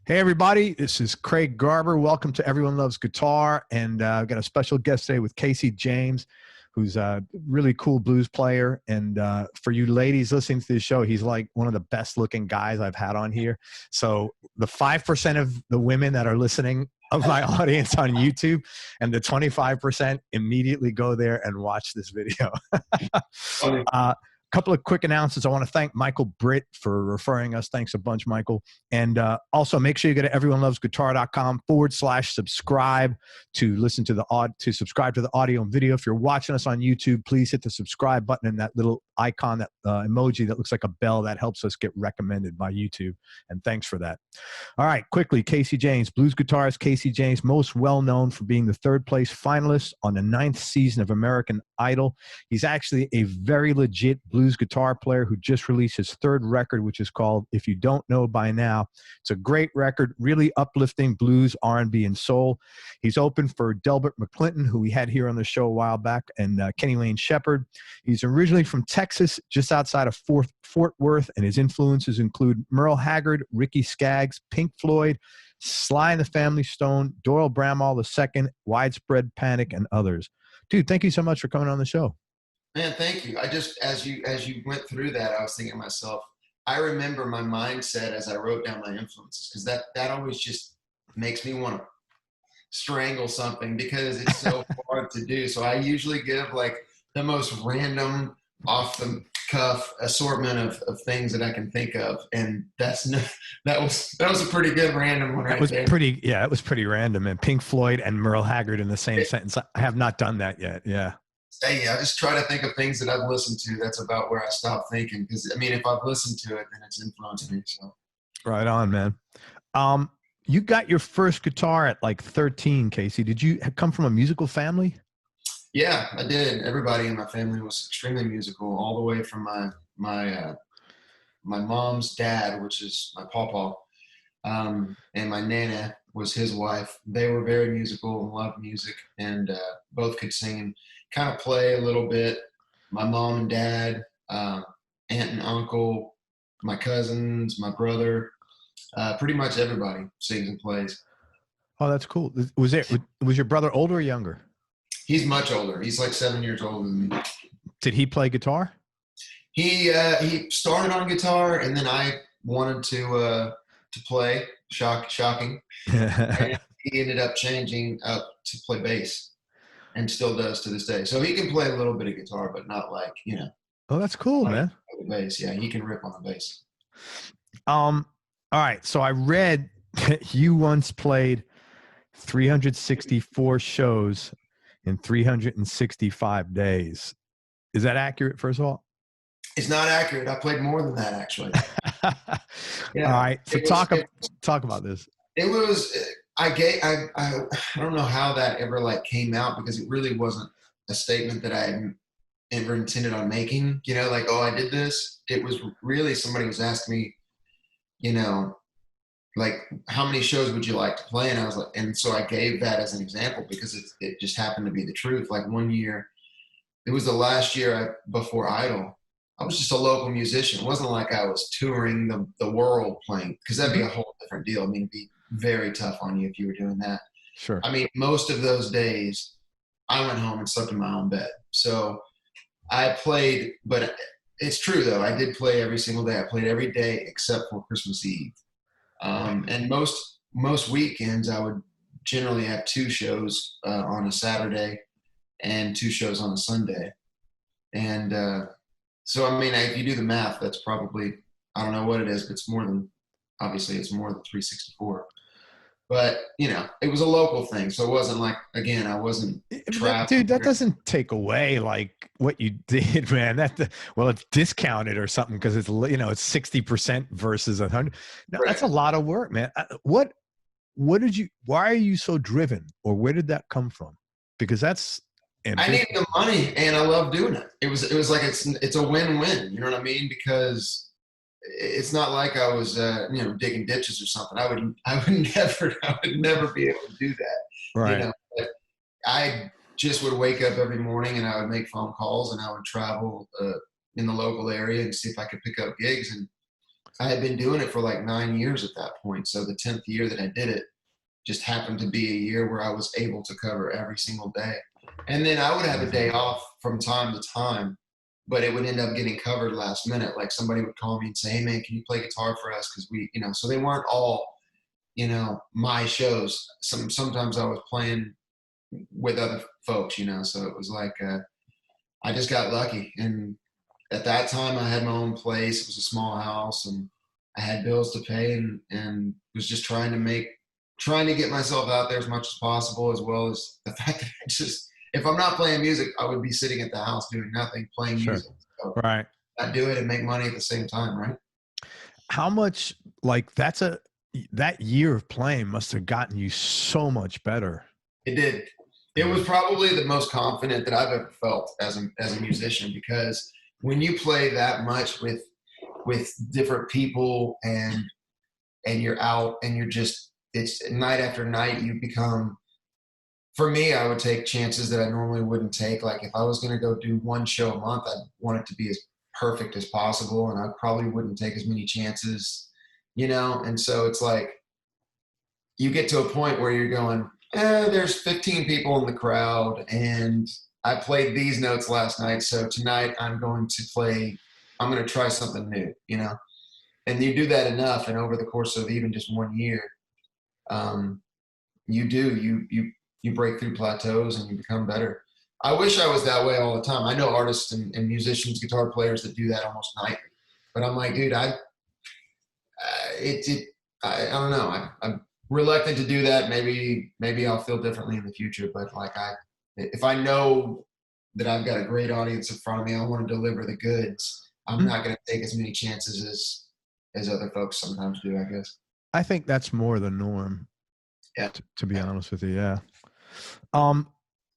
Hey, everybody, this is Craig Garber. Welcome to Everyone Loves Guitar. And I've got a special guest today with Casey James, who's a really cool blues player. And for you ladies listening to this show, he's like one of the best looking guys I've had on here. So the 5% of the women that are listening of my audience on YouTube and the 25% immediately go there and watch this video. Couple of quick announcements. I want to thank Michael Britt for referring us. Thanks a bunch, Michael. And also make sure you go to everyonelovesguitar.com/subscribe to listen to to subscribe to the audio and video. If you're watching us on YouTube, please hit the subscribe button and that little icon, that emoji that looks like a bell. That helps us get recommended by YouTube. And thanks for that. All right, quickly, Casey James, blues guitarist Casey James, most well known for being the third place finalist on the 9th season of American Idol. He's actually a very legit blues guitar player who just released his third record, which is called If You Don't Know By Now. It's a great record, really uplifting blues, R&B, and soul. He's opened for Delbert McClinton, who we had here on the show a while back, and Kenny Wayne Shepherd. He's originally from Texas, just outside of Fort Worth, and his influences include Merle Haggard, Ricky Skaggs, Pink Floyd, Sly The Family Stone, Doyle Bramhall II, Widespread Panic, and others. Dude, thank you so much for coming on the show. Man, thank you. I just, as you went through that, I was thinking to myself, I remember my mindset as I wrote down my influences, because that always just makes me want to strangle something because it's so hard to do. So I usually give like the most random, off the cuff assortment of things that I can think of, and that was a pretty good random one. That was pretty, yeah, it was pretty random. And Pink Floyd and Merle Haggard in the same sentence. I have not done that yet. Yeah. Hey, I just try to think of things that I've listened to. That's about where I stop thinking. Because I mean, if I've listened to it, then it's influenced me. So, right on, man. You got your first guitar at like 13, Casey. Did you come from a musical family? Yeah, I did. Everybody in my family was extremely musical, all the way from my mom's dad, which is my pawpaw, and my nana was his wife. They were very musical and loved music, and both could sing, kind of play a little bit. My mom and dad, aunt and uncle, my cousins, my brother, pretty much everybody sings and plays. Oh, that's cool. Was your brother older or younger? He's much older. He's like 7 years older than me. Did he play guitar? He started on guitar, and then I wanted to play. Shocking. And he ended up changing up to play bass, and still does to this day. So he can play a little bit of guitar, but not like, you know. Oh, that's cool, man. Bass, yeah, he can rip on the bass. All right. So I read that you once played 364 shows in 365 days. Is that accurate, first of all? It's not accurate. I played more than that, actually. Yeah. All right. So talk about this. It was, I don't know how that ever like came out, because it really wasn't a statement that I ever intended on making, you know, like, oh, I did this. It was really, somebody was asking me, you know, like, how many shows would you like to play? And I was like, and so I gave that as an example, because it just happened to be the truth. Like one year, it was the last year before Idol, I was just a local musician. It wasn't like I was touring the world playing, because that'd be a whole different deal. I mean, it'd be very tough on you if you were doing that. Sure. I mean, most of those days, I went home and slept in my own bed. So I played, but it's true though. I did play every single day. I played every day except for Christmas Eve. And most weekends, I would generally have 2 shows on a Saturday and 2 shows on a Sunday. And so, I mean, if you do the math, that's probably, I don't know what it is, but it's more than 364. But, you know, it was a local thing. So it wasn't like, again, I wasn't trapped. Dude, that doesn't take away like what you did, man. Well, it's discounted or something, because it's, you know, it's 60% versus 100. No, Right. That's a lot of work, man. Why are you so driven, or where did that come from? Because that's I needed the money, and I love doing it. It was like, it's a win-win. You know what I mean? Because it's not like I was, you know, digging ditches or something. I would never be able to do that. Right. You know, but I just would wake up every morning, and I would make phone calls, and I would travel in the local area and see if I could pick up gigs. And I had been doing it for like 9 years at that point. So the 10th year that I did it just happened to be a year where I was able to cover every single day. And then I would have a day off from time to time, but it would end up getting covered last minute. Like somebody would call me and say, "Hey man, can you play guitar for us?" Cause we, so they weren't all, my shows. Sometimes I was playing with other folks, so it was like, I just got lucky. And at that time I had my own place. It was a small house and I had bills to pay and was just trying to get myself out there as much as possible, as well as the fact that if I'm not playing music, I would be sitting at the house doing nothing, playing music. So right. I do it and make money at the same time, right? How much, like, that year of playing must have gotten you so much better. It did. It was probably the most confident that I've ever felt as a musician, because when you play that much with different people and you're out and you're just, it's night after night, you become, for me, I would take chances that I normally wouldn't take. Like if I was going to go do one show a month, I'd want it to be as perfect as possible. And I probably wouldn't take as many chances, And so it's like, you get to a point where you're going, there's 15 people in the crowd and I played these notes last night. So tonight I'm going to try something new, and you do that enough. And over the course of even just 1 year, you break through plateaus and you become better. I wish I was that way all the time. I know artists and musicians, guitar players that do that almost nightly, but I'm like, dude, I don't know. I'm reluctant to do that. Maybe I'll feel differently in the future, but like if I know that I've got a great audience in front of me, I want to deliver the goods. I'm not going to take as many chances as other folks sometimes do, I guess. I think that's more the norm. Yeah. To be honest with you. Yeah.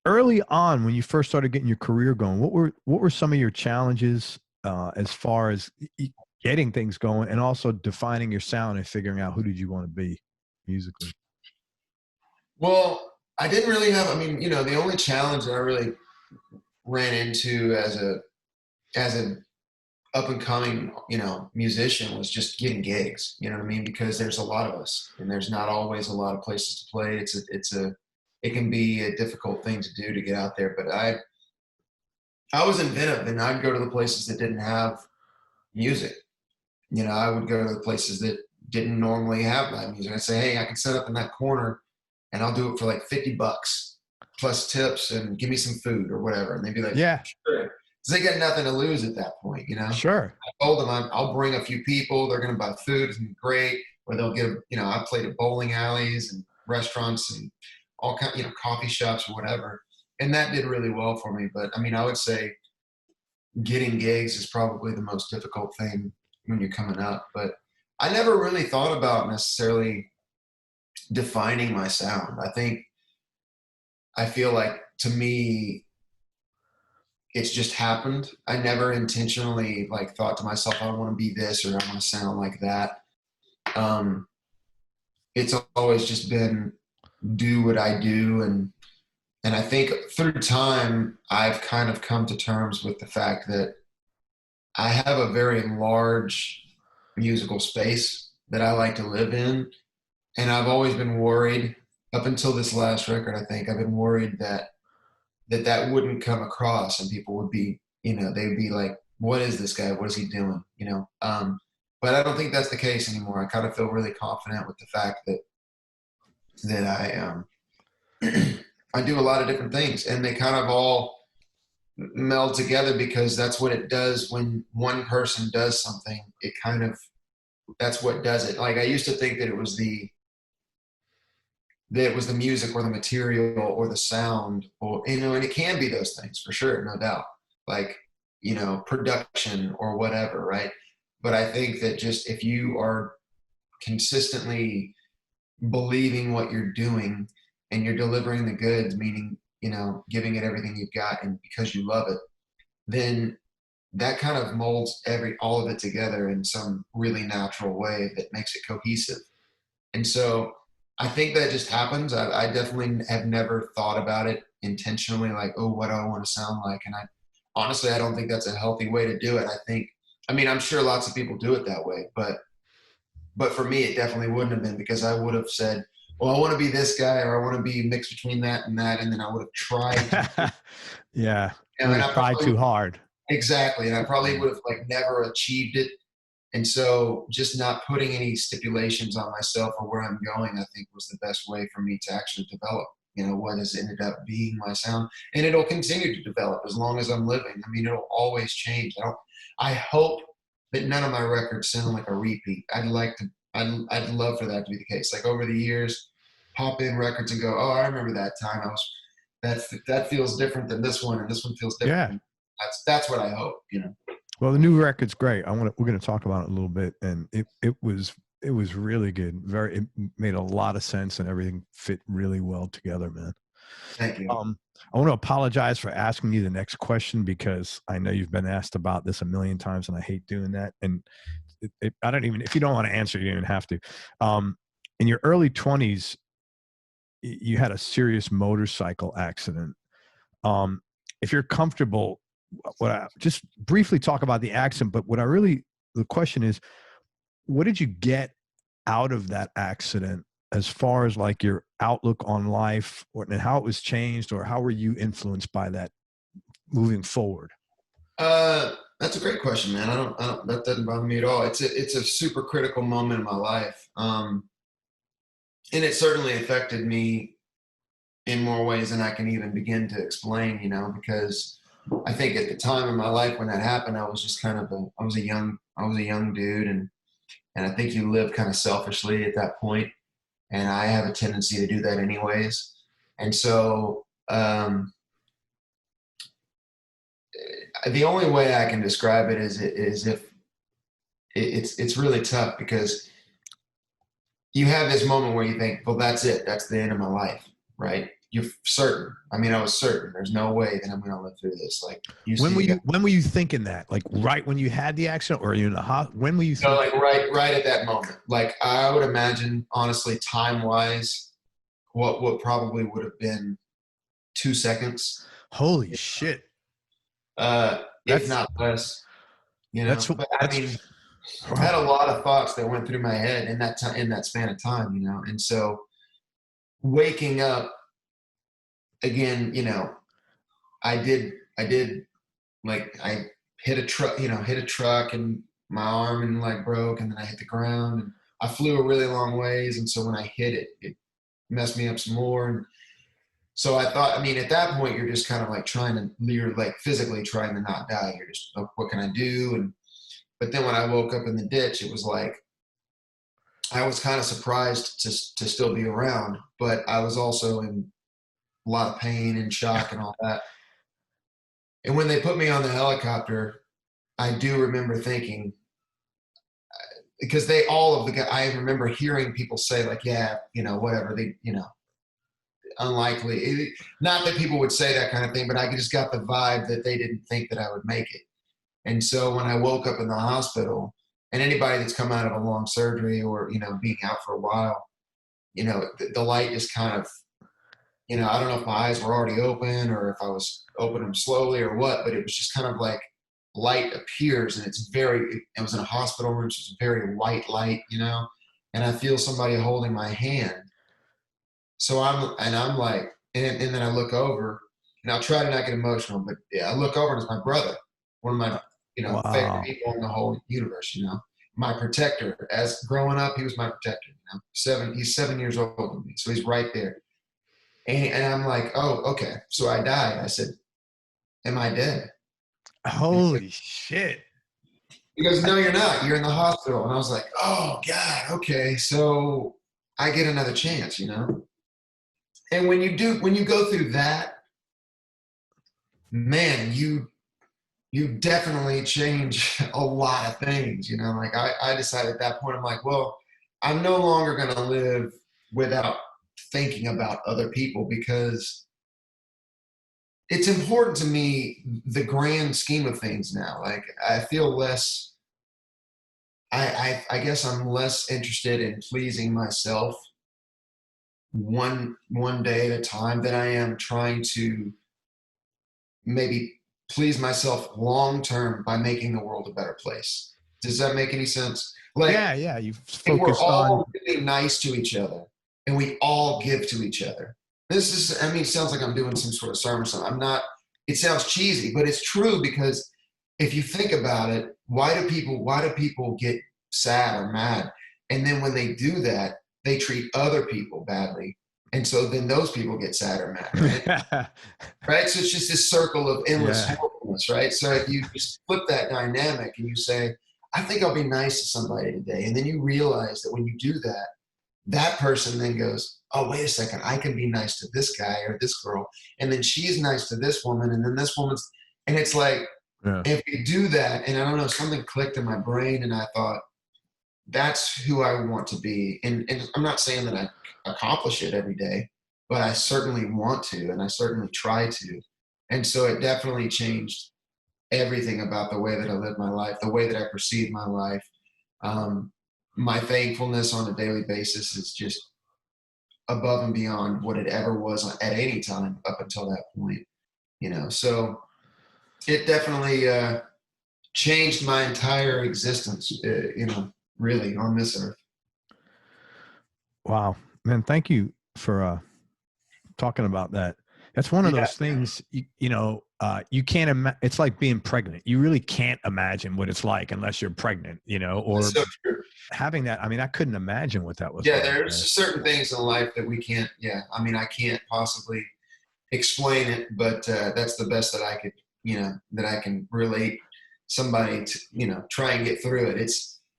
Early on, when you first started getting your career going, what were some of your challenges as far as getting things going and also defining your sound and figuring out who did you want to be musically? Well, I didn't really have, the only challenge that I really ran into as an up and coming, musician was just getting gigs, you know what I mean? Because there's a lot of us and there's not always a lot of places to play. It can be a difficult thing to do to get out there, but I was inventive and I'd go to the places that didn't have music. I would go to the places that didn't normally have live music. I'd say, "Hey, I can set up in that corner and I'll do it for like $50 plus tips and give me some food or whatever." And they'd be like, "Yeah, sure." So they got nothing to lose at that point, Sure. I told them I'll bring a few people. They're going to buy food. It's going to be great. Or they'll get, I played at bowling alleys and restaurants and all kind, coffee shops or whatever. And that did really well for me. But I would say getting gigs is probably the most difficult thing when you're coming up. But I never really thought about necessarily defining my sound. I feel like, to me, it's just happened. I never intentionally thought to myself, I want to be this or I want to sound like that. It's always just been do what I do. And I think through time, I've kind of come to terms with the fact that I have a very large musical space that I like to live in. And I've always been worried, up until this last record, I think I've been worried that wouldn't come across and people would be, they'd be like, "What is this guy? What is he doing?" But I don't think that's the case anymore. I kind of feel really confident with the fact that I I do a lot of different things and they kind of all meld together, because that's what it does when one person does something. That's what does it. Like I used to think that it was the music or the material or the sound, or and it can be those things for sure, no doubt, like production or whatever, right? But I think that just if you are consistently believing what you're doing and you're delivering the goods, meaning giving it everything you've got and because you love it, then that kind of molds all of it together in some really natural way that makes it cohesive. And so I think that just happens. I definitely have never thought about it intentionally, like, oh, what do I want to sound like? And honestly, I don't think that's a healthy way to do it. I'm sure lots of people do it that way, but But for me, it definitely wouldn't have been, because I would have said, well, I want to be this guy, or I want to be mixed between that and that. And then I would have tried to, Yeah. you You know, would and have I tried probably too hard. exactly. And I probably Yeah. would have like never achieved it. And so just not putting any stipulations on myself or where I'm going, I think was the best way for me to actually develop, you know, what has ended up being my sound. And it'll continue to develop as long as I'm living. I mean, it'll always change. I hope that none of my records sound like a repeat. I'd love for that to be the case. Like over the years, pop in records and go, oh, I remember that time that feels different than this one. And this one feels different Yeah. than that's what I hope, you know. Well, the new record's great. We're going to talk about it a little bit, and it was really good. It made a lot of sense, and everything fit really well together, man. Thank you. I want to apologize for asking you the next question, because I know you've been asked about this a million times, and I hate doing that. And I don't even, if you don't want to answer, you don't even have to. In your early 20s, you had a serious motorcycle accident. If you're comfortable, just briefly talk about the accident, but the question is, what did you get out of that accident, as far as like your outlook on life, and how it was changed, or how were you influenced by that moving forward? That's a great question, man. That doesn't bother me at all. It's a super critical moment in my life. And it certainly affected me in more ways than I can even begin to explain, you know, because I think at the time in my life when that happened, I was just I was a young dude. And I think you live kind of selfishly at that point. And I have a tendency to do that anyways. And so, the only way I can describe it is if it's really tough, because you have this moment where you think, well, that's it. That's the end of my life, right? You're certain. I mean, I was certain. There's no way that I'm going to live through this. Like When were you thinking that? Like right when you had the accident, or are you in the hospital? When were you thinking? like right at that moment. Like I would imagine, honestly, time wise, what probably would have been 2 seconds. Holy shit. If not less, you know. But I mean, I had a lot of thoughts that went through my head in that time, in that span of time, you know. And so waking up again, you know, I did like I hit a truck and my arm and like broke, and then I hit the ground, and I flew a really long ways. And so when I hit it, it messed me up some more. And so I thought, I mean, at that point, you're just kind of like you're like physically trying to not die. You're just, oh, what can I do? But then when I woke up in the ditch, it was like, I was kind of surprised to still be around, but I was also in a lot of pain and shock and all that. And when they put me on the helicopter, I do remember thinking, because I remember hearing people say like, yeah, you know, whatever, unlikely. Not that people would say that kind of thing, but I just got the vibe that they didn't think that I would make it. And so when I woke up in the hospital, and anybody that's come out of a long surgery or, you know, being out for a while, you know, the light just kind of, you know, I don't know if my eyes were already open or if I was opening them slowly or what, but it was just kind of like light appears, and it was in a hospital room, so it's a very white light, you know, and I feel somebody holding my hand. So I'm like, and then I look over, and I'll try to not get emotional, but yeah, I look over and it's my brother, one of my, you know, favorite people in the whole universe, you know, my protector. As growing up, he was my protector, you know, he's 7 years older than me. So he's right there. And I'm like, oh, okay. So I died. I said, am I dead? Holy shit. He goes, no, you're not. You're in the hospital. And I was like, oh God, okay. So I get another chance, you know? And when you go through that, man, you definitely change a lot of things, you know? Like I decided at that point, I'm like, well, I'm no longer going to live without thinking about other people, because it's important to me, the grand scheme of things now. Like I feel less, I guess I'm less interested in pleasing myself one day at a time than I am trying to maybe please myself long term by making the world a better place. Does that make any sense? Like, Yeah. You and we're focused on. all really nice to each other, and we all give to each other. This is, I mean, it sounds like I'm doing some sort of sermon or something. I'm not, it sounds cheesy, but it's true, because if you think about it, why do people get sad or mad? And then when they do that, they treat other people badly. And so then those people get sad or mad, right? Right? So it's just this circle of endless Yeah. horribleness, right? So if you just flip that dynamic and you say, I think I'll be nice to somebody today. And then you realize that when you do that, that person then goes, oh, wait a second, I can be nice to this guy or this girl. And then she's nice to this woman. And then this woman's, and it's like, Yeah. if we do that, and I don't know, something clicked in my brain and I thought, that's who I want to be. And I'm not saying that I accomplish it every day, but I certainly want to, and I certainly try to. And so it definitely changed everything about the way that I live my life, the way that I perceive my life. My thankfulness on a daily basis is just above and beyond what it ever was at any time up until that point, So it definitely changed my entire existence, really on this earth. Wow, man. Thank you for talking about that. That's one of those things, you can't it's like being pregnant. You really can't imagine what it's like unless you're pregnant, or So having that. I mean, I couldn't imagine what that was yeah, like. there's certain things in life that we can't, I mean, I can't possibly explain it, but that's the best that I could, that I can relate somebody to, try and get through it.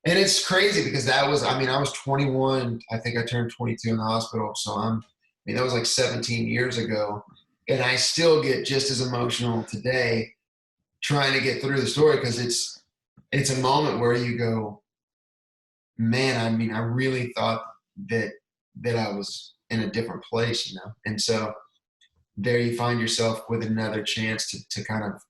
It's crazy because I was 21. I think I turned 22 in the hospital. So that was like 17 years ago. And I still get just as emotional today trying to get through the story, because it's a moment where you go, man, I really thought that I was in a different place, And so there you find yourself with another chance to kind of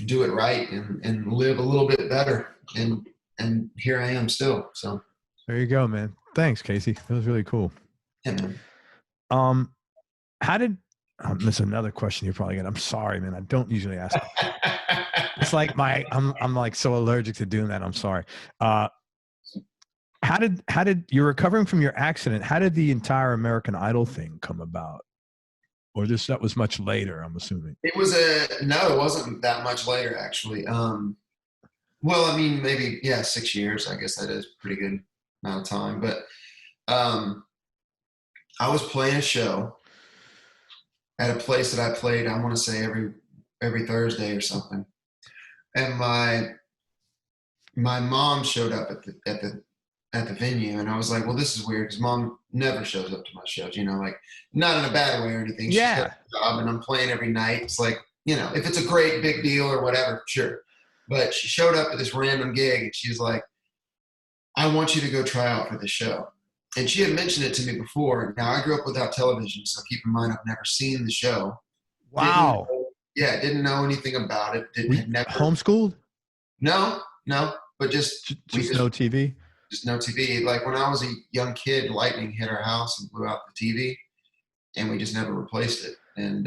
do it right and live a little bit better. And here I am still. So there you go, man. Thanks, Casey. That was really cool. Yeah, man. How did this is another question you're probably gonna. I'm sorry, man. I don't usually ask. It's like I'm like so allergic to doing that. I'm sorry. How did you're recovering from your accident? How did the entire American Idol thing come about? Or that was much later, I'm assuming. It wasn't that much later, actually. Well, maybe 6 years. I guess that is a pretty good amount of time. But I was playing a show at a place that I played, I want to say every Thursday or something. And my mom showed up at the venue, and I was like, well, this is weird, because Mom never shows up to my shows, like, not in a bad way or anything. Yeah. She's got a job, and I'm playing every night. It's like, if it's a great big deal or whatever, sure. But she showed up at this random gig, and she's like, I want you to go try out for the show. And she had mentioned it to me before. Now, I grew up without television, so keep in mind, I've never seen the show. Wow. Didn't know anything about it. Had never homeschooled? No, but just no TV? Just no TV. Like when I was a young kid, lightning hit our house and blew out the TV, and we just never replaced it. And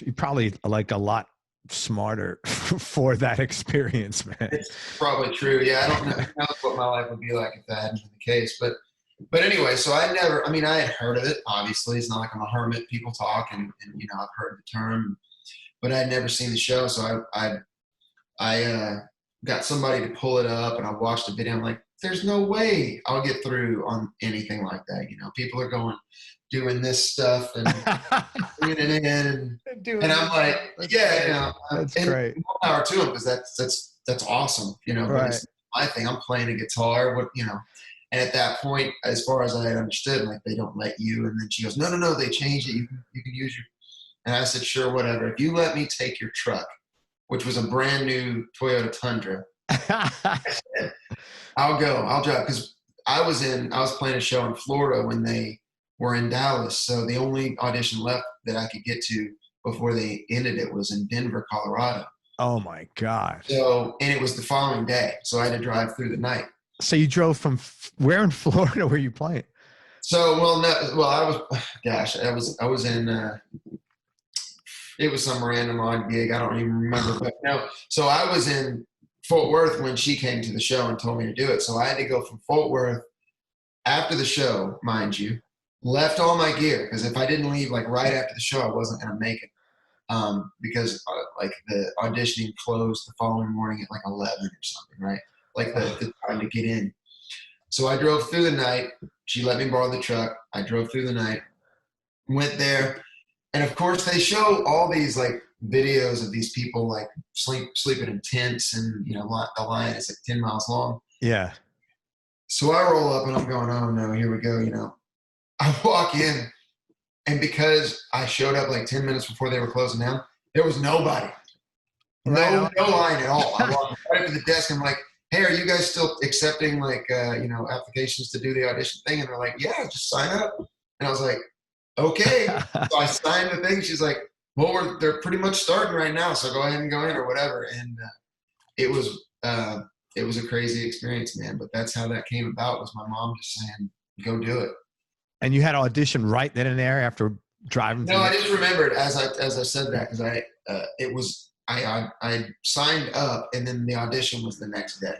you probably like a lot smarter for that experience, man. It's probably true. Yeah, I don't know what my life would be like if that hadn't been the case. But anyway, so I had heard of it. Obviously, it's not like I'm a hermit. People talk, and I've heard the term, but I had never seen the show. So I got somebody to pull it up, and I watched the video. I'm like, there's no way I'll get through on anything like that. People are doing this stuff and bringing it in, and I'm like, that's great. More power to them, because that's awesome. Right. But it's my thing. I'm playing a guitar. And at that point, as far as I had understood, like, they don't let you. And then she goes, no, they changed it. You can use your. And I said, sure, whatever. If you let me take your truck, which was a brand new Toyota Tundra, I'll go. I'll drive, because I was playing a show in Florida when they were in Dallas. So the only audition left that I could get to before they ended it was in Denver, Colorado. Oh my gosh. So, and it was the following day. So I had to drive through the night. So you drove from where in Florida were you playing? So, I was in, it was some random odd gig. I don't even remember, but no. So I was in Fort Worth when she came to the show and told me to do it. So I had to go from Fort Worth after the show, mind you, left all my gear, because if I didn't leave like right after the show, I wasn't going to make it. Because like the auditioning closed the following morning at like 11 or something, right? Like the time to get in. So I drove through the night. She let me borrow the truck. I drove through the night, went there. And of course they show all these like videos of these people like sleeping in tents, and you know, the line is like 10 miles long. Yeah. So I roll up and I'm going, oh no, here we go. You know, I walk in, and because I showed up like 10 minutes before they were closing down, there was nobody. No line at all. I walked right up to the desk. I'm like, hey, are you guys still accepting like, you know, applications to do the audition thing? And they're like, yeah, just sign up. And I was like, okay. So I signed the thing. She's like, well, they're pretty much starting right now, so go ahead and go in or whatever. And it was a crazy experience, man. But that's how that came about, was my mom just saying, go do it. And you had to audition right then and there after driving? No, I just remembered as I said that, because I signed up, and then the audition was the next day.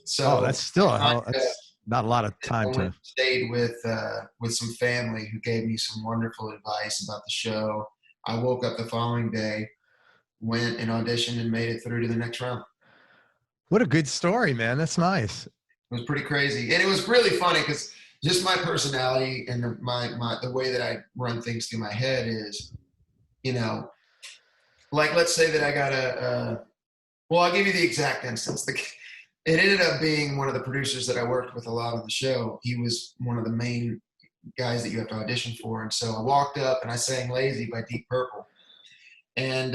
So that's still that's not a lot of time to. Stayed with some family who gave me some wonderful advice about the show. I woke up the following day, went and auditioned, and made it through to the next round. What a good story, man. That's nice. It was pretty crazy, and it was really funny because just my personality and the way that I run things through my head is, you know, like let's say that I got well, I'll give you the exact instance. It ended up being one of the producers that I worked with a lot on the show. He was one of the main guys that you have to audition for. And so I walked up and I sang Lazy by Deep Purple. And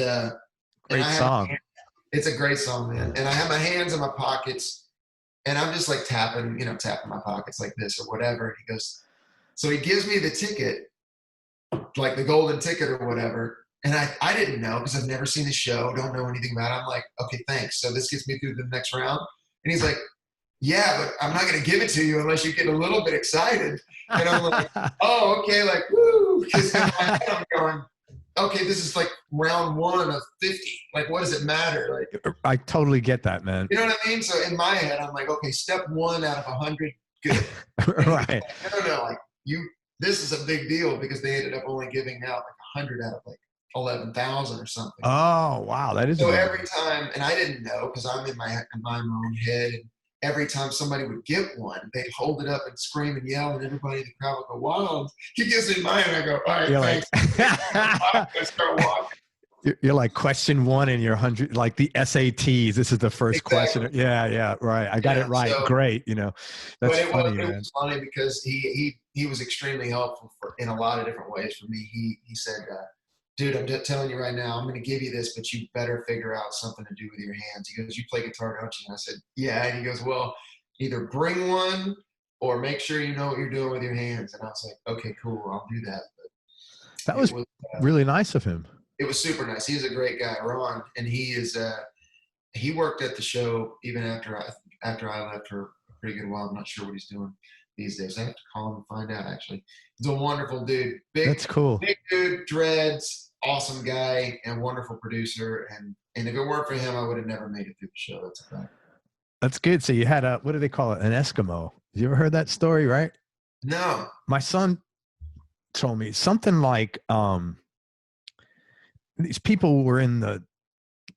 great song. It's a great song, man. And I have my hands in my pockets, and I'm just like tapping my pockets like this or whatever. And he goes, so he gives me the ticket, like the golden ticket or whatever. And I didn't know, because I've never seen the show, don't know anything about it. I'm like, okay, thanks. So this gets me through the next round. And he's like, yeah, but I'm not going to give it to you unless you get a little bit excited. And I'm like, oh, okay, like, woo. Because in my head I'm going, okay, this is like round 1 of 50. Like, what does it matter? Like, I totally get that, man. You know what I mean? So in my head, I'm like, okay, step 1 out of 100, good. Right. Like, no, like this is a big deal, because they ended up only giving out like 100 out of like 11,000 or something. Oh, wow. That is so every time, and I didn't know, because I'm in my own head, and every time somebody would get one, they'd hold it up and scream and yell, and everybody in the crowd would go wild. He gives me mine, and I go, all right, thanks. I start walking. You're like question 1 in your 100, like the SATs. This is the first question. Yeah, right. I got it right. So, great. You know, that's funny. It was funny because he was extremely helpful in a lot of different ways for me. He said, dude, I'm just telling you right now, I'm going to give you this, but you better figure out something to do with your hands. He goes, you play guitar, don't you? And I said, yeah. And he goes, well, either bring one or make sure you know what you're doing with your hands. And I was like, okay, cool, I'll do that. But that was really nice of him. It was super nice. He's a great guy, Ron, and he worked at the show even after I left for a pretty good while. I'm not sure what he's doing these days. I have to call him and find out, actually. He's a wonderful dude. That's cool. Big dude, dreads, awesome guy, and wonderful producer. And if it weren't for him, I would have never made it through the show. That's a fact. That's good. So you had what do they call it? An Eskimo. You ever heard that story, right? No. My son told me something like these people were in the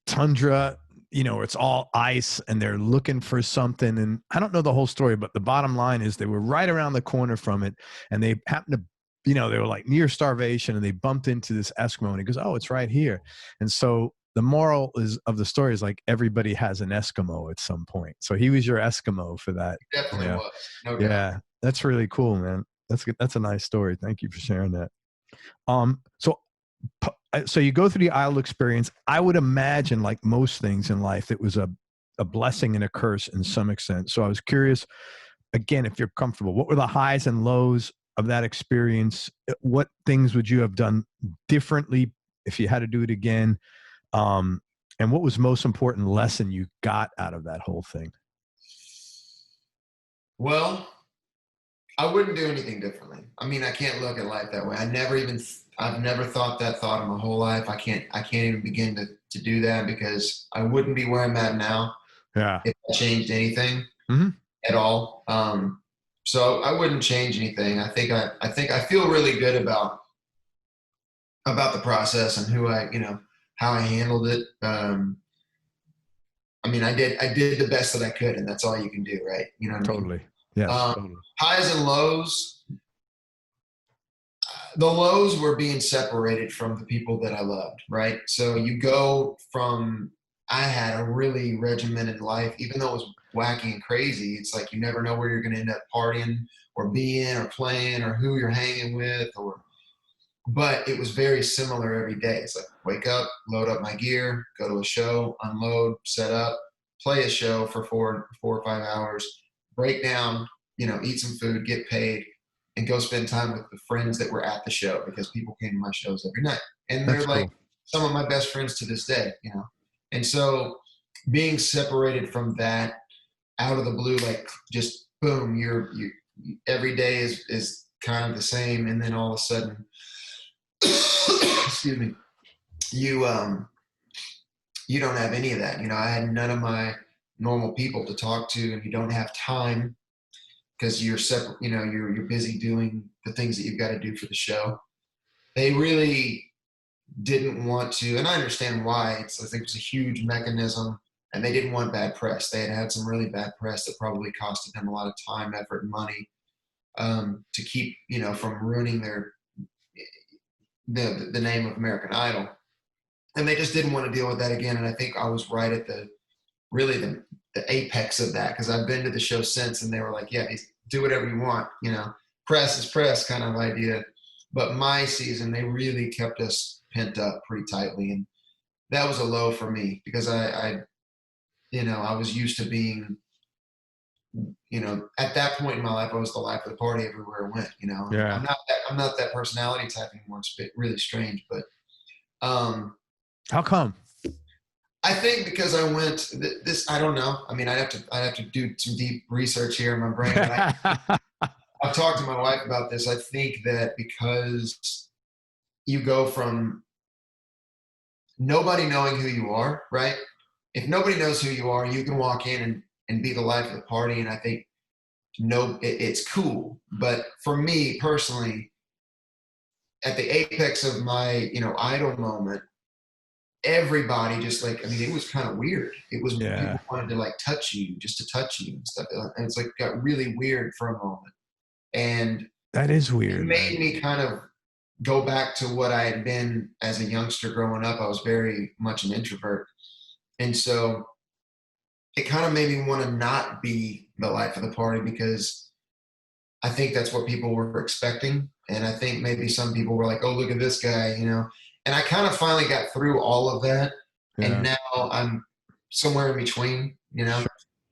tundra, you know, it's all ice, and they're looking for something. And I don't know the whole story, but the bottom line is they were right around the corner from it, and they happened to, you know, they were like near starvation, and they bumped into this Eskimo, and he goes, oh, it's right here. And so the moral of the story is like everybody has an Eskimo at some point. So he was your Eskimo for that. He definitely was. No doubt. Yeah, that's really cool, man. That's a nice story. Thank you for sharing that. So you go through the idol experience. I would imagine, like most things in life, it was a blessing and a curse in some extent. So I was curious, again, if you're comfortable, what were the highs and lows of that experience? What things would you have done differently if you had to do it again? And what was the most important lesson you got out of that whole thing? Well, I wouldn't do anything differently. I mean, I can't look at life that way. I've never thought that thought in my whole life. I can't even begin to do that, because I wouldn't be where I'm at now. Yeah. if I changed anything Mm-hmm. at all. So I wouldn't change anything. I think I feel really good about the process and who I, how I handled it. I mean, I did the best that I could, and that's all you can do, right? You know what I mean? Totally. Yes. Totally. Highs and lows. The lows were being separated from the people that I loved, right? So you go from, I had a really regimented life, even though it was wacky and crazy. It's like you never know where you're going to end up partying or being or playing or who you're hanging with, but it was very similar every day. It's like wake up, load up my gear, go to a show, unload, set up, play a show for 4 or 5 hours, break down, eat some food, get paid, and go spend time with the friends that were at the show, because people came to my shows every night. And they're That's like cool. some of my best friends to this day, And so being separated from that out of the blue, like just boom, you every day is kind of the same. And then all of a sudden, excuse me, you don't have any of that. I had none of my normal people to talk to, and you don't have time because you're separate, you're busy doing the things that you've got to do for the show. They really didn't want to, and I understand why. I think it's a huge mechanism, and they didn't want bad press. They had some really bad press that probably costed them a lot of time, effort, and money to keep, from ruining the name of American Idol. And they just didn't want to deal with that again. And I think I was right at the apex of that, because I've been to the show since, and they were like, yeah, do whatever you want, press is press kind of idea. But my season, they really kept us pent up pretty tightly, and that was a low for me, because I was used to being, at that point in my life, I was the life of the party everywhere I went. Yeah. I'm not that personality type anymore. It's really strange, but How come? I think because I went this. I don't know. I mean, I'd have to do some deep research here in my brain. But I've talked to my wife about this. I think that because you go from nobody knowing who you are, right? If nobody knows who you are, you can walk in and be the life of the party. And I think it's cool. But for me personally, at the apex of my idol moment, everybody just it was kind of weird. It was people wanted to touch you, just to touch you and stuff. And it's got really weird for a moment. And that is weird. It made me kind of go back to what I had been as a youngster growing up. I was very much an introvert. And so it kind of made me want to not be the life of the party, because I think that's what people were expecting. And I think maybe some people were like, oh, look at this guy, And I kind of finally got through all of that. Yeah. And now I'm somewhere in between, Sure.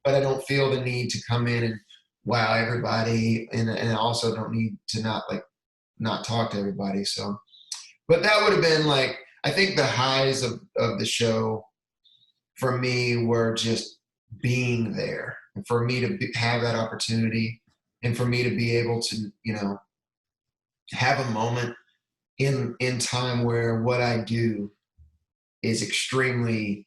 But I don't feel the need to come in and wow everybody. And I also don't need to not talk to everybody. So, but that would have been I think the highs of the show for me were just being there, and for me to have that opportunity, and for me to be able to, have a moment in time where what I do is it's going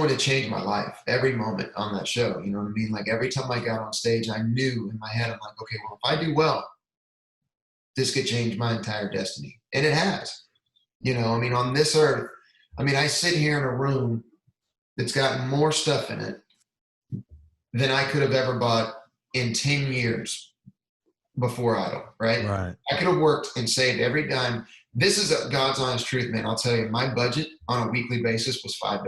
to change my life every moment on that show. You know what I mean? Every time I got on stage, I knew in my head, I'm like, okay, well, if I do well, this could change my entire destiny. And it has, on this earth, I sit here in a room that's got more stuff in it than I could have ever bought in 10 years before Idol, right? I could have worked and saved every dime. This is God's honest truth, man. I'll tell you, my budget on a weekly basis was $5.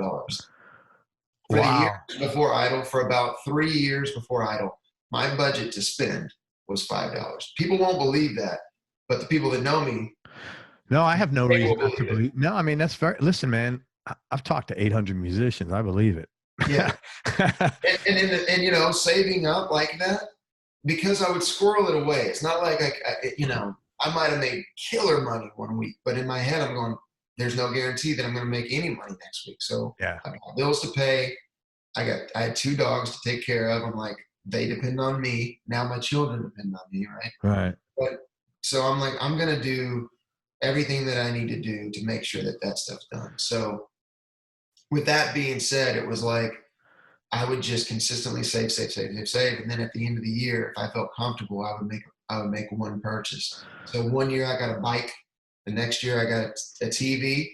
For the year before Idol, for about 3 years before Idol, my budget to spend was $5. People won't believe that, but the people that know me. No, I have no reason not to believe. No, that's very, listen, man, I've talked to 800 musicians. I believe it. Yeah. and saving up like that, because I would squirrel it away. It's not like I might have made killer money one week, but in my head I'm going, there's no guarantee that I'm going to make any money next week. So yeah, I got bills to pay. I had 2 dogs to take care of. I'm like, they depend on me. Now my children depend on me, right? Right. But so I'm like, I'm going to do everything that I need to do to make sure that stuff's done. So with that being said, it was like, I would just consistently save. And then at the end of the year, if I felt comfortable, I would make one purchase. So one year I got a bike. The next year I got a TV.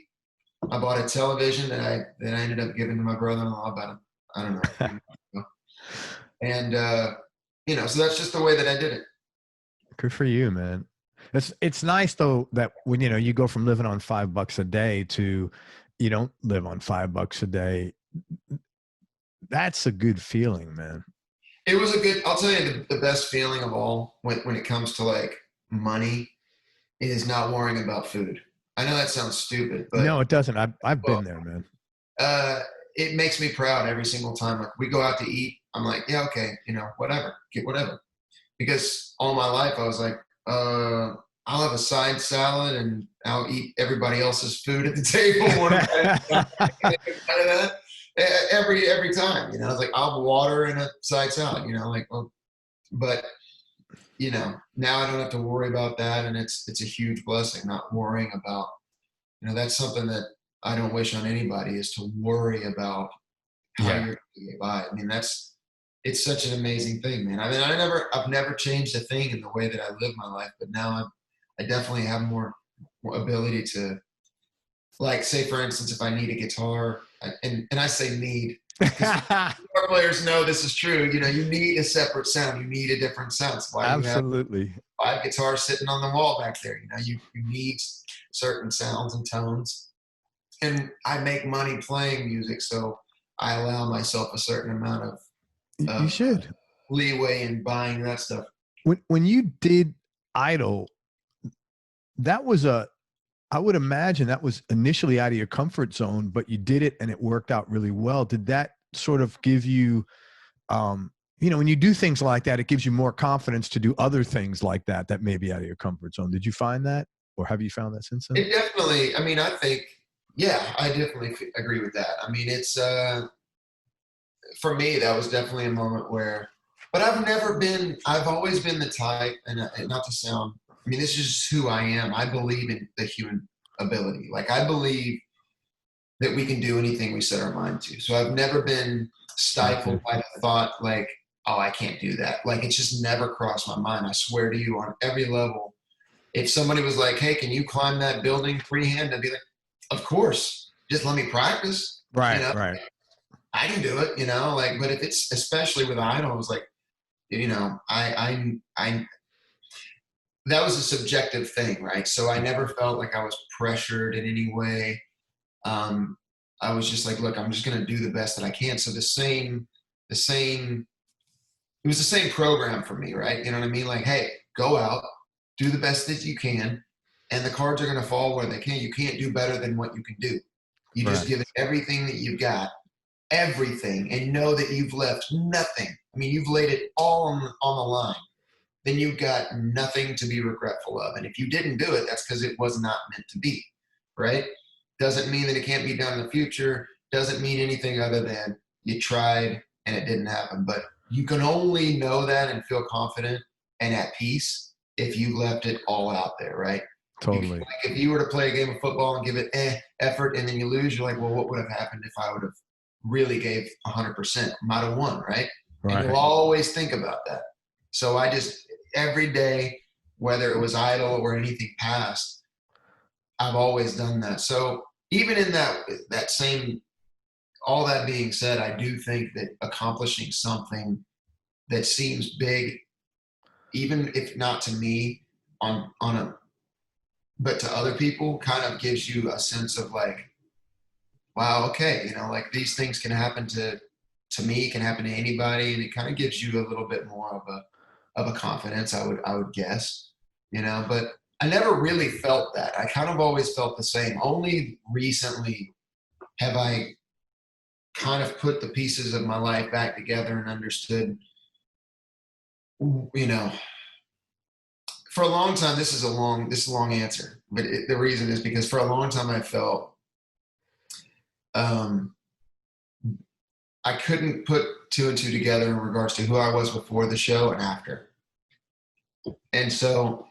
I bought a television that I ended up giving to my brother-in-law about, I don't know, a few months ago. And, you know, so that's just the way that I did it. Good for you, man. It's nice though that when, you know, you go from living on $5 a day to you don't live on $5 a day. That's a good feeling, man. It was a good, I'll tell you the best feeling of all when it comes to like money is not worrying about food. I know that sounds stupid, but no, it doesn't. I've been there, man. It makes me proud every single time. Like we go out to eat, I'm like, yeah, okay, you know, whatever, get whatever. Because all my life I was like, I'll have a side salad and I'll eat everybody else's food at the table. Every time, you know, I was like, I'll have water and a side salad, you know, like, well, but you know, now I don't have to worry about that. And it's a huge blessing, not worrying about, you know, that's something that I don't wish on anybody, is to worry about how you're going to get by. I mean, it's such an amazing thing, man. I mean, I've never changed a thing in the way that I live my life, but now I definitely have more ability to, like, say for instance, if I need a guitar, and I say need, guitar players know this is true. You know, you need a separate sound. You need a different sound. So why Absolutely. you have 5 guitars sitting on the wall back there? You know, you need certain sounds and tones. And I make money playing music, so I allow myself a certain amount of you should leeway in buying that stuff. When you did Idol, that was I would imagine that was initially out of your comfort zone, but you did it and it worked out really well. Did that sort of give you, you know, when you do things like that, it gives you more confidence to do other things like that may be out of your comfort zone? Did you find that, or have you found that since then? It definitely, I mean, I think, yeah, I definitely agree with that. I mean, it's, for me, that was definitely a moment where, but I've always been the type, and not to sound, I mean, this is just who I am. I believe in the human ability. Like, I believe that we can do anything we set our mind to. So I've never been stifled by the thought, like, oh, I can't do that. Like, it's just never crossed my mind. I swear to you, on every level, if somebody was like, hey, can you climb that building freehand? I'd be like, of course, just let me practice. Right, you know? right. I can do it, you know, like, but if it's, especially with Idol, I was like, you know, I that was a subjective thing, right? So I never felt like I was pressured in any way. I was just like, look, I'm just going to do the best that I can. So it was the same program for me, right? You know what I mean? Like, hey, go out, do the best that you can, and the cards are going to fall where they can. You can't do better than what you can do. You just give it everything that you've got, everything, and know that you've left nothing. I mean, you've laid it all on the line. Then you've got nothing to be regretful of. And if you didn't do it, that's because it was not meant to be, right? Doesn't mean that it can't be done in the future. Doesn't mean anything other than you tried and it didn't happen. But you can only know that and feel confident and at peace if you left it all out there, right? Totally. Like, if you were to play a game of football and give it effort and then you lose, you're like, well, what would have happened if I would have really gave 100%? Might have won, right? And you'll always think about that. So I just, every day, whether it was Idol or anything past, I've always done that. So even in that same, all that being said, I do think that accomplishing something that seems big, even if not to me but to other people, kind of gives you a sense of like, wow, okay, you know, like these things can happen to me, can happen to anybody, and it kind of gives you a little bit more of a confidence, I would guess, you know. But I never really felt that. I kind of always felt the same. Only recently have I kind of put the pieces of my life back together and understood, you know, for a long time, this is a long answer, but the reason is because for a long time I felt I couldn't put 2 and 2 together in regards to who I was before the show and after. And so,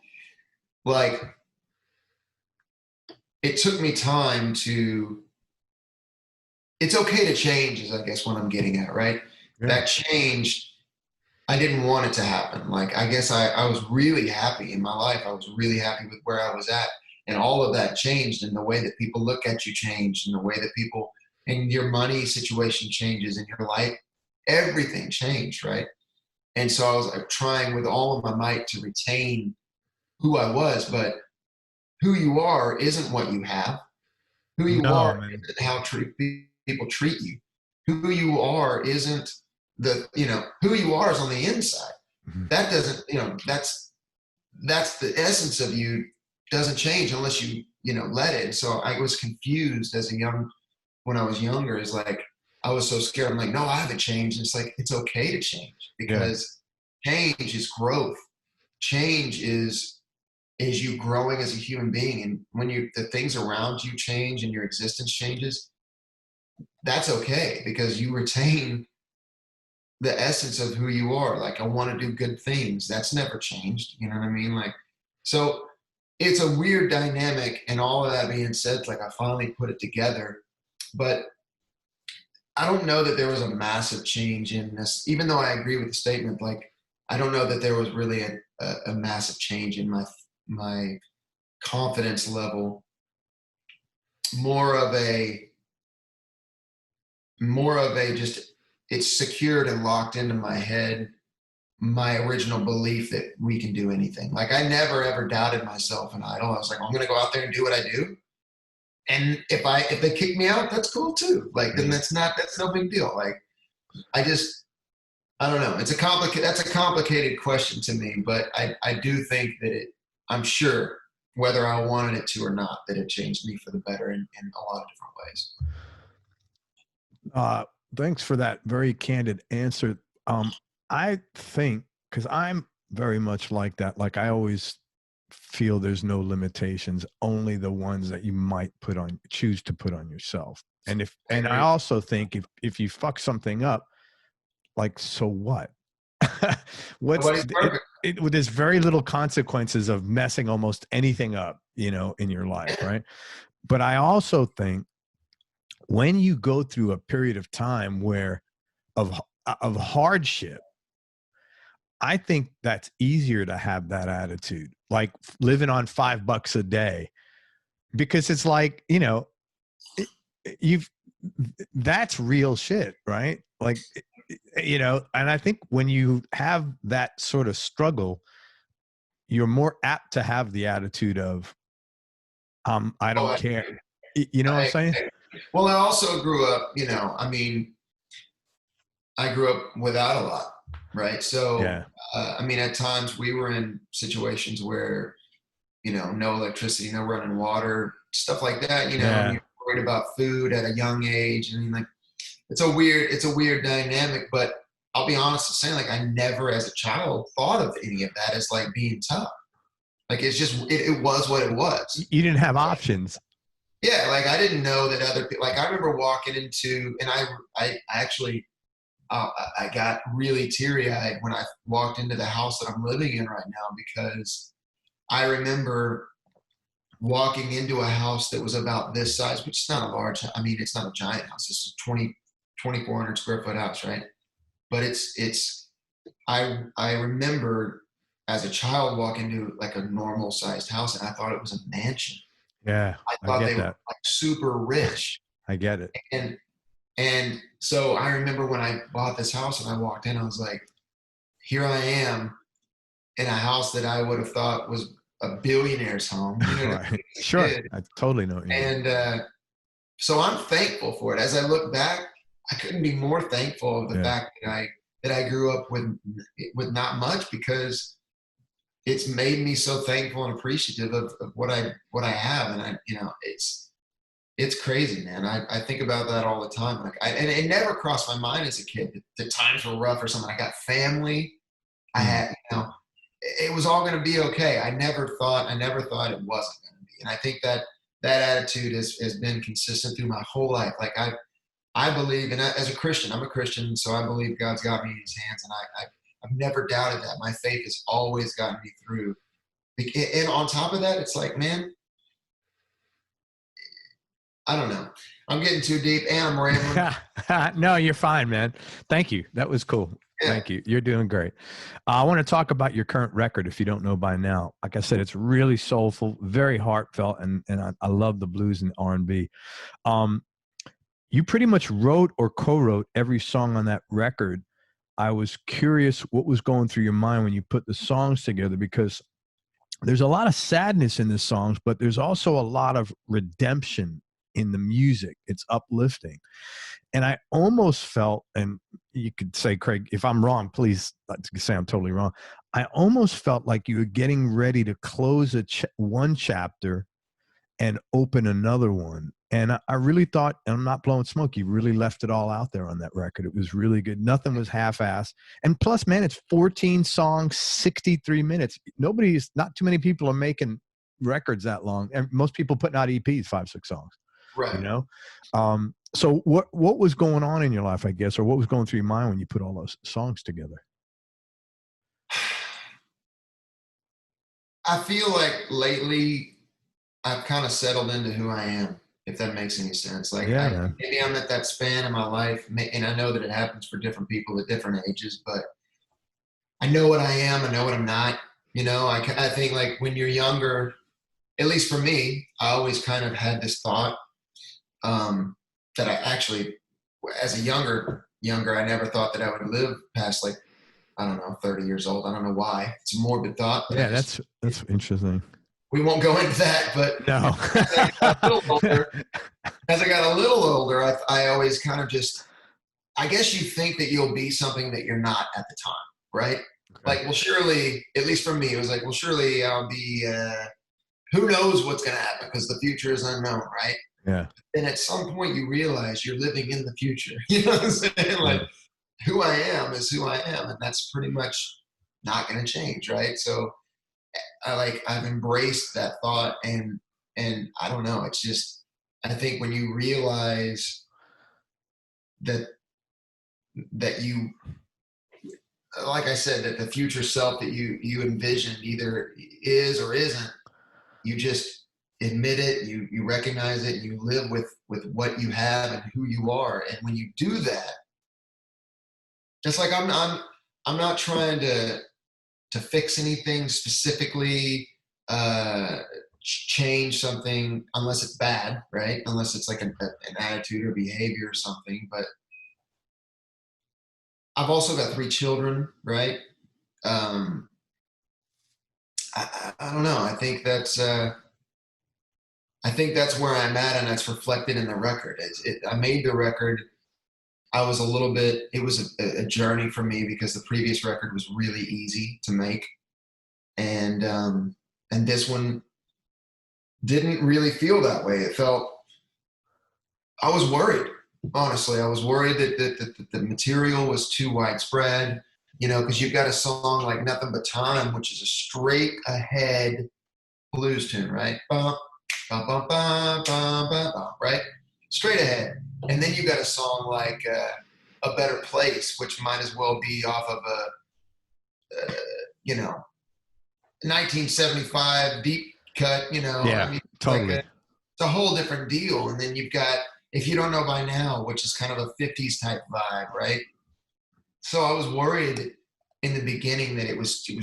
like, it took me time to, it's okay to change, is I guess what I'm getting at, right? that change, I didn't want it to happen. Like, I guess I was really happy in my life. I was really happy with where I was at. And all of that changed, and the way that people look at you changed, and the way that people, and your money situation changes, and your life, everything changed, right? And so I was like trying with all of my might to retain who I was, but who you are isn't what you have. Who you No, are man. isn't how people treat you. Who you are isn't who you are is on the inside. Mhm. That doesn't, that's the essence of you, doesn't change unless you, let it. So I was confused when I was younger, is like, I was so scared. I'm like, no, I haven't changed. And it's like, it's okay to change, Yeah. because change is growth. Change is you growing as a human being. And when the things around you change and your existence changes, that's okay, because you retain the essence of who you are. Like, I want to do good things. That's never changed. You know what I mean? Like, so it's a weird dynamic. And all of that being said, like, I finally put it together, but I don't know that there was a massive change in this, even though I agree with the statement. Like, I don't know that there was really a massive change in my confidence level. More of a just, it's secured and locked into my head, my original belief that we can do anything. Like, I never ever doubted myself and idol. I was like, I'm gonna go out there and do what I do. And if they kick me out, that's cool too. Like, then that's no big deal. Like, I don't know. That's a complicated question to me, but I do think that I'm sure, whether I wanted it to or not, that it changed me for the better in a lot of different ways. Thanks for that very candid answer. I think, because I'm very much like that, like, I always feel there's no limitations, only the ones that you might choose to put on yourself. And I also think if you fuck something up, like, so what? Nobody's perfect. There's very little consequences of messing almost anything up, in your life, right? But I also think, when you go through a period of time of hardship, I think that's easier to have that attitude, like living on $5 a day, because it's like, that's real shit, right? Like, and I think when you have that sort of struggle, you're more apt to have the attitude of, I don't care. You know what I'm saying? Well, I also grew up, I grew up without a lot, right? So, Yeah. at times we were in situations where, no electricity, no running water, stuff like that, Yeah. and you're worried about food at a young age. I mean, like, it's a weird dynamic, but I'll be honest in saying, like, I never as a child thought of any of that as like being tough. Like, it's just, it was what it was. You didn't have options. Yeah. Like, I didn't know that other people, like, I remember walking into, and I actually, I got really teary eyed when I walked into the house that I'm living in right now, because I remember walking into a house that was about this size, which is not a large, it's not a giant house. This is 2,400 square foot house, right? But I remember as a child walking into like a normal sized house, and I thought it was a mansion. Yeah. I thought get they that. were like super rich. I get it. And so I remember when I bought this house and I walked in, I was like, here I am in a house that I would have thought was a billionaire's home. Right. Sure. I totally know what you mean. And so I'm thankful for it. As I look back, I couldn't be more thankful of the fact that I grew up with not much, because it's made me so thankful and appreciative of what I have. And it's crazy, man. I think about that all the time. Like, and it never crossed my mind as a kid that times were rough or something. I got family. I had, it was all going to be okay. I never thought it wasn't going to be. And I think that attitude has been consistent through my whole life. Like, I believe, and as a Christian, I'm a Christian, so I believe God's got me in his hands. And I've never doubted that. My faith has always gotten me through. And on top of that, it's like, man, I don't know. I'm getting too deep and I'm rambling. No, you're fine, man. Thank you. That was cool. Yeah. Thank you. You're doing great. I want to talk about your current record, if you don't know by now. Like I said, it's really soulful, very heartfelt, and I love the blues and R&B. You pretty much wrote or co-wrote every song on that record. I was curious what was going through your mind when you put the songs together, because there's a lot of sadness in the songs, but there's also a lot of redemption in the music. It's uplifting. And I almost felt, and you could say, Craig, if I'm wrong, please say I'm totally wrong. I almost felt like you were getting ready to close one chapter and open another one. And I really thought, and I'm not blowing smoke, you really left it all out there on that record. It was really good. Nothing was half-assed. And plus, man, it's 14 songs, 63 minutes. Not too many people are making records that long. And most people putting out EPs, 5-6 songs. Right. You know? So what was going on in your life, I guess, or what was going through your mind when you put all those songs together? I feel like lately I've kind of settled into who I am, if that makes any sense. Like, maybe I'm at that span in my life, and I know that it happens for different people at different ages, but I know what I am. I know what I'm not. You know, I think like when you're younger, at least for me, I always kind of had this thought that I actually, as a younger, I never thought that I would live past like, I don't know, 30 years old. I don't know why. It's a morbid thought. Yeah, that's interesting. We won't go into that, but no. As I got a little older, I always kind of just, I guess you think that you'll be something that you're not at the time, right? Okay. Like, well, surely, at least for me, it was like, well, surely I'll be, who knows what's going to happen, because the future is unknown, right? Yeah. And at some point you realize you're living in the future. You know what I'm saying? Like, who I am is who I am, and that's pretty much not going to change, right? So I've embraced that thought, and I don't know, it's just, I think when you realize that you, like I said, that the future self that you envisioned either is or isn't, you just admit it, you recognize it, and you live with what you have and who you are. And when you do that, just like I'm not trying to fix anything specifically, change something unless it's bad, right? Unless it's like an attitude or behavior or something. But I've also got 3 children, right? I don't know. I think that's where I'm at, and that's reflected in the record. I made the record. I was it was a journey for me, because the previous record was really easy to make. And this one didn't really feel that way. It felt, I was worried, honestly. I was worried that the material was too widespread, you know, because you've got a song like Nothing But Time, which is a straight ahead blues tune, right? Bum, bum, bum, bum, bum, bum, bum, right? Straight ahead. And then you got a song like A Better Place, which might as well be off of a, 1975 deep cut, you know. Yeah, I mean, totally. It's a whole different deal. And then you've got If You Don't Know By Now, which is kind of a 50s type vibe, right? So I was worried in the beginning that it was too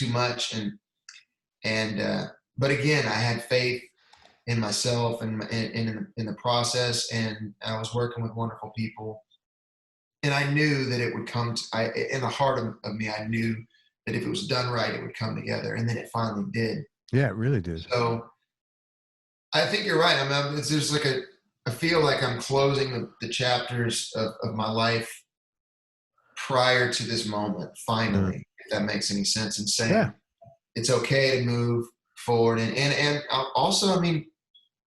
much. But again, I had faith in myself and in the process, and I was working with wonderful people, and I knew that it would come in the heart of me, I knew that if it was done right, it would come together, and then it finally did. Yeah, it really did. So I think you're right. I mean, it's just like I feel like I'm closing the chapters of my life prior to this moment, finally, if that makes any sense, and saying it's okay to move forward. And also, I mean,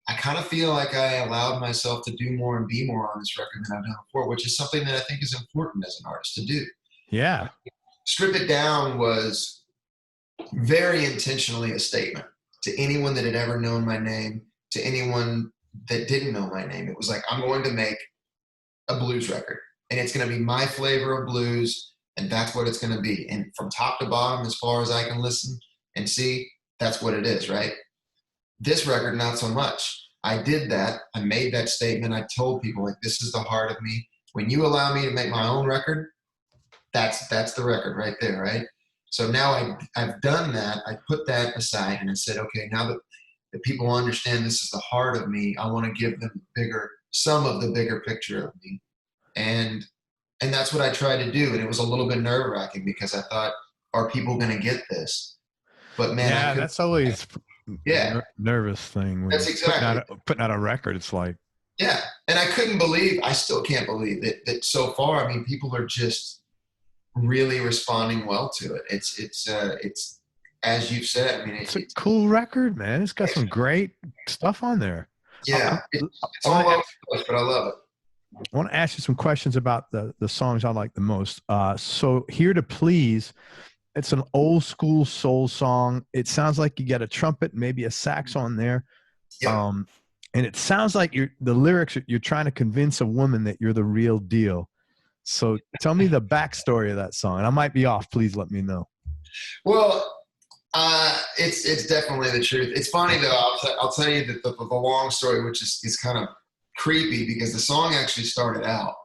I kind of feel like I allowed myself to do more and be more on this record than I've done before, which is something that I think is important as an artist to do. Yeah. Strip It Down was very intentionally a statement to anyone that had ever known my name, to anyone that didn't know my name. It was like, I'm going to make a blues record, and it's going to be my flavor of blues, and that's what it's going to be. And from top to bottom, as far as I can listen and see, that's what it is, right? This record, not so much. I did that. I made that statement. I told people, like, this is the heart of me. When you allow me to make my own record, that's the record right there, right? So now I've done that. I put that aside and I said, okay, now that the people understand this is the heart of me, I want to give them some of the bigger picture of me. And that's what I tried to do. And it was a little bit nerve wracking because I thought, are people going to get this? But man, yeah, that's always nervous thing when that's exactly putting out a record. It's like, yeah. And I still can't believe that so far, I mean, people are just really responding well to it. It's as you've said, I mean, it's a cool record, man. It's got some great stuff on there. Yeah. It's all over the place, but I love it. I want to ask you some questions about the songs I like the most. So Here to Please, it's an old school soul song. It sounds like you got a trumpet, maybe a sax on there. Yeah. And it sounds like the lyrics, you're trying to convince a woman that you're the real deal. So tell me the backstory of that song. And I might be off. Please let me know. Well, it's definitely the truth. It's funny though. I'll tell you that the long story, which is kind of creepy because the song actually started out.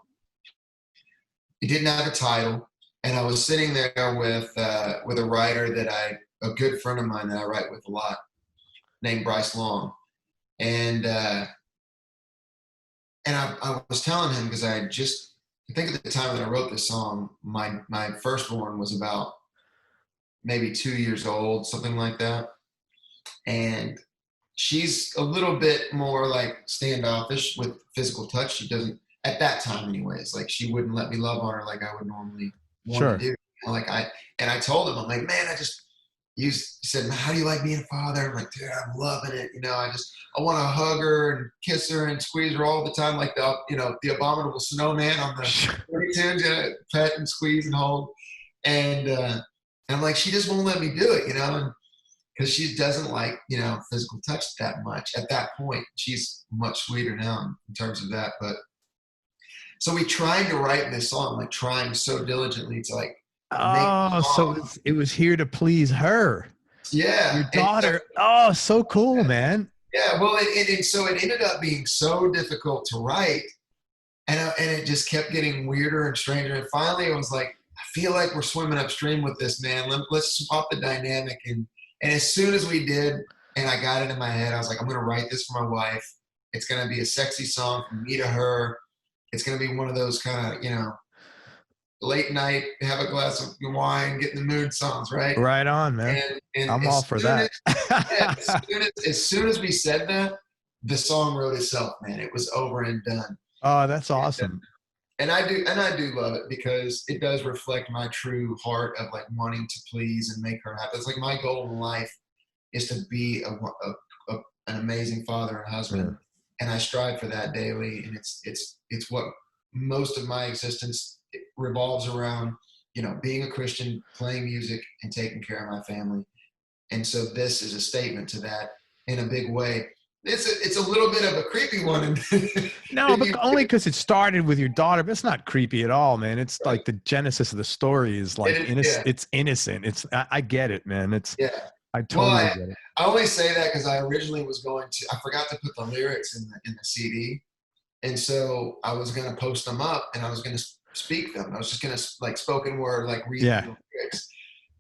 It didn't have a title, and I was sitting there with a writer a good friend of mine that I write with a lot, named Bryce Long, and I was telling him because I think at the time that I wrote this song, my firstborn was about maybe 2 years old, something like that. And she's a little bit more like standoffish with physical touch. She doesn't, at that time anyways, like she wouldn't let me love on her like I would normally want to do. I told him, I'm like, man, he said, how do you like being a father? I'm like, dude, I'm loving it. I want to hug her and kiss her and squeeze her all the time. Like the abominable snowman on the 42, pet and squeeze and hold. And I'm like, she just won't let me do it, and because she doesn't like, physical touch that much at that point. She's much sweeter now in terms of that. But so we tried to write this song, like trying so diligently to like, so it was here to please her. Yeah. Your daughter. So cool, man. Yeah. Well, so it ended up being so difficult to write, and it just kept getting weirder and stranger. And finally it was like, I feel like we're swimming upstream with this, man. Let's swap the dynamic. And as soon as we did, and I got it in my head, I was like, I'm going to write this for my wife. It's going to be a sexy song from me to her. It's going to be one of those kind of, late night, have a glass of wine, get in the mood songs, right? Right on, man. And I'm all for that. As soon as we said that, the song wrote itself, man. It was over and done. Oh, that's awesome. And I do love it because it does reflect my true heart of like wanting to please and make her happy. It's like my goal in life is to be an amazing father and husband, and I strive for that daily. And it's what most of my existence revolves around. Being a Christian, playing music, and taking care of my family. And so this is a statement to that in a big way. It's a little bit of a creepy one. No, but only because it started with your daughter. But it's not creepy at all, man. It's like the genesis of the story is like innocent. It's innocent. I get it, man. I totally get it. I only say that because I originally was I forgot to put the lyrics in the CD, and so I was going to post them up and I was going to speak them. I was just going to like spoken word, like read the lyrics.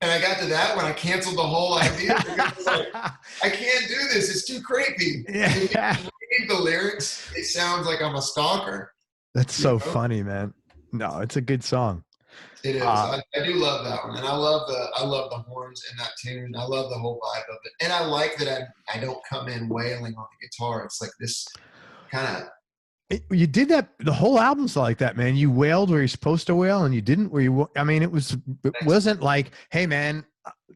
And I got to that when I canceled the whole idea. Because like, I can't do this. It's too creepy. Yeah. If you read the lyrics, it sounds like I'm a stalker. That's so funny, man. No, it's a good song. It is. I do love that one, and I love the horns in that tune. I love the whole vibe of it, and I like that I don't come in wailing on the guitar. It's like this kind of. You did that. The whole album's like that, man. You wailed where you're supposed to wail, and you didn't where you. I mean, it wasn't like, hey, man,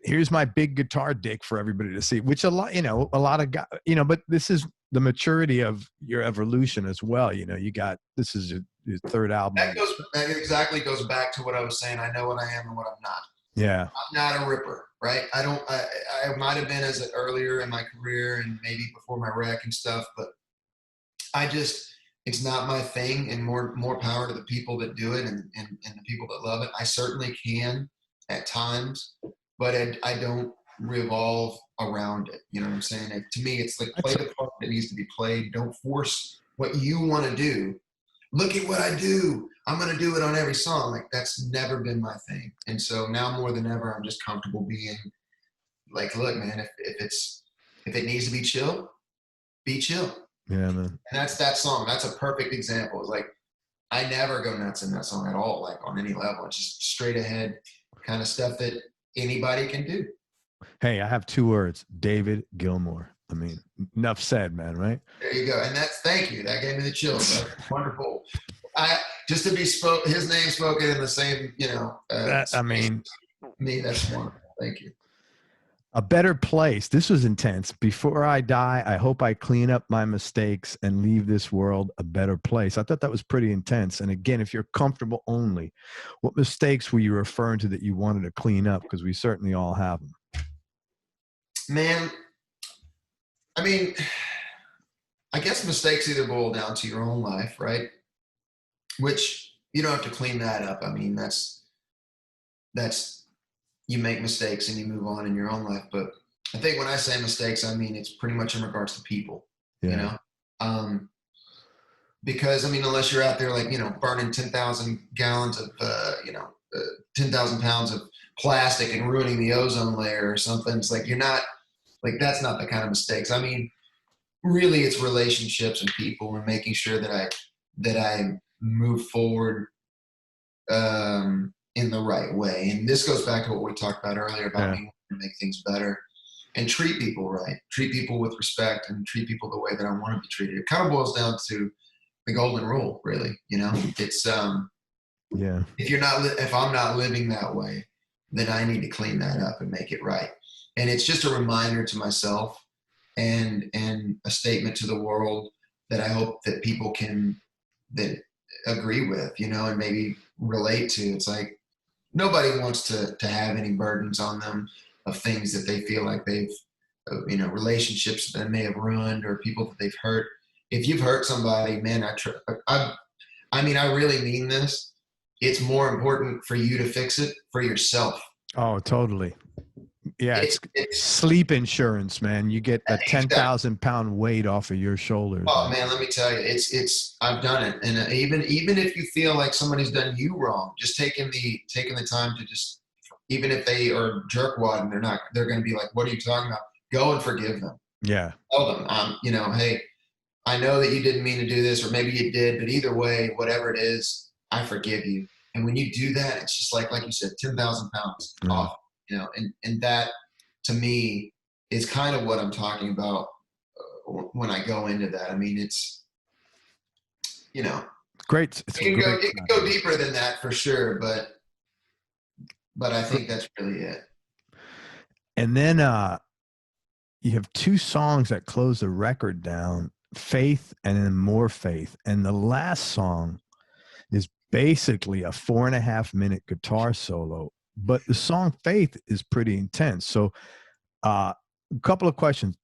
here's my big guitar dick for everybody to see. Which a lot of guys, but this is the maturity of your evolution as well. This is your third album. That exactly goes back to what I was saying. I know what I am and what I'm not. Yeah, I'm not a ripper, right? I might have been earlier in my career and maybe before my wreck and stuff, but it's not my thing, and more power to the people that do it and the people that love it. I certainly can at times, but I don't revolve around it. You know what I'm saying? To me, it's like play the part that needs to be played. Don't force what you want to do. Look at what I do. I'm going to do it on every song. Like, that's never been my thing. And so now more than ever, I'm just comfortable being like, look, man, if it needs to be chill, be chill. Yeah, man. And that's that song. That's a perfect example. It's like, I never go nuts in that song at all, like on any level. It's just straight ahead kind of stuff that anybody can do. Hey, I have 2 words: David Gilmour. I mean, enough said, man, right? There you go. And thank you. That gave me the chills. That's wonderful. Just to be his name spoken in the same, I mean, me, that's wonderful. Thank you. A better place. This was intense. Before I die, I hope I clean up my mistakes and leave this world a better place. I thought that was pretty intense. And again, if you're comfortable only, what mistakes were you referring to that you wanted to clean up? Because we certainly all have them. Man, I mean, I guess mistakes either boil down to your own life, right? Which you don't have to clean that up. I mean, that's you make mistakes and you move on in your own life. But I think when I say mistakes, I mean, it's pretty much in regards to people, because I mean, unless you're out there, like, burning 10,000 gallons of, 10,000 pounds of plastic and ruining the ozone layer or something. It's like, you're not like, that's not the kind of mistakes. I mean, really it's relationships and people and making sure that I move forward, in the right way. And this goes back to what we talked about earlier about me wanting to make things better and treat people right, treat people with respect, and treat people the way that I want to be treated. It kind of boils down to the golden rule, really. It's if I'm not living that way, then I need to clean that up and make it right. And it's just a reminder to myself and a statement to the world that I hope that people can agree with, and maybe relate to. It's like, nobody wants to have any burdens on them of things that they feel like they've, relationships that they may have ruined or people that they've hurt. If you've hurt somebody, man, I mean, I really mean this. It's more important for you to fix it for yourself. Oh, totally. Yeah, it's sleep insurance, man. You get a 10,000 pound weight off of your shoulders. Oh man, let me tell you, I've done it, and even if you feel like somebody's done you wrong, just taking the time to just, even if they are jerkwad and they're going to be like, "What are you talking about?" Go and forgive them. Yeah. Tell them, hey, I know that you didn't mean to do this, or maybe you did, but either way, whatever it is, I forgive you. And when you do that, it's just like you said, 10,000 pounds off. And that to me is kind of what I'm talking about when I go into that. I mean, it's, great. It can go deeper than that for sure, but I think that's really it. And then you have 2 songs that close the record down, Faith and then More Faith. And the last song is basically a 4.5-minute guitar solo. But the song Faith is pretty intense. So a couple of questions.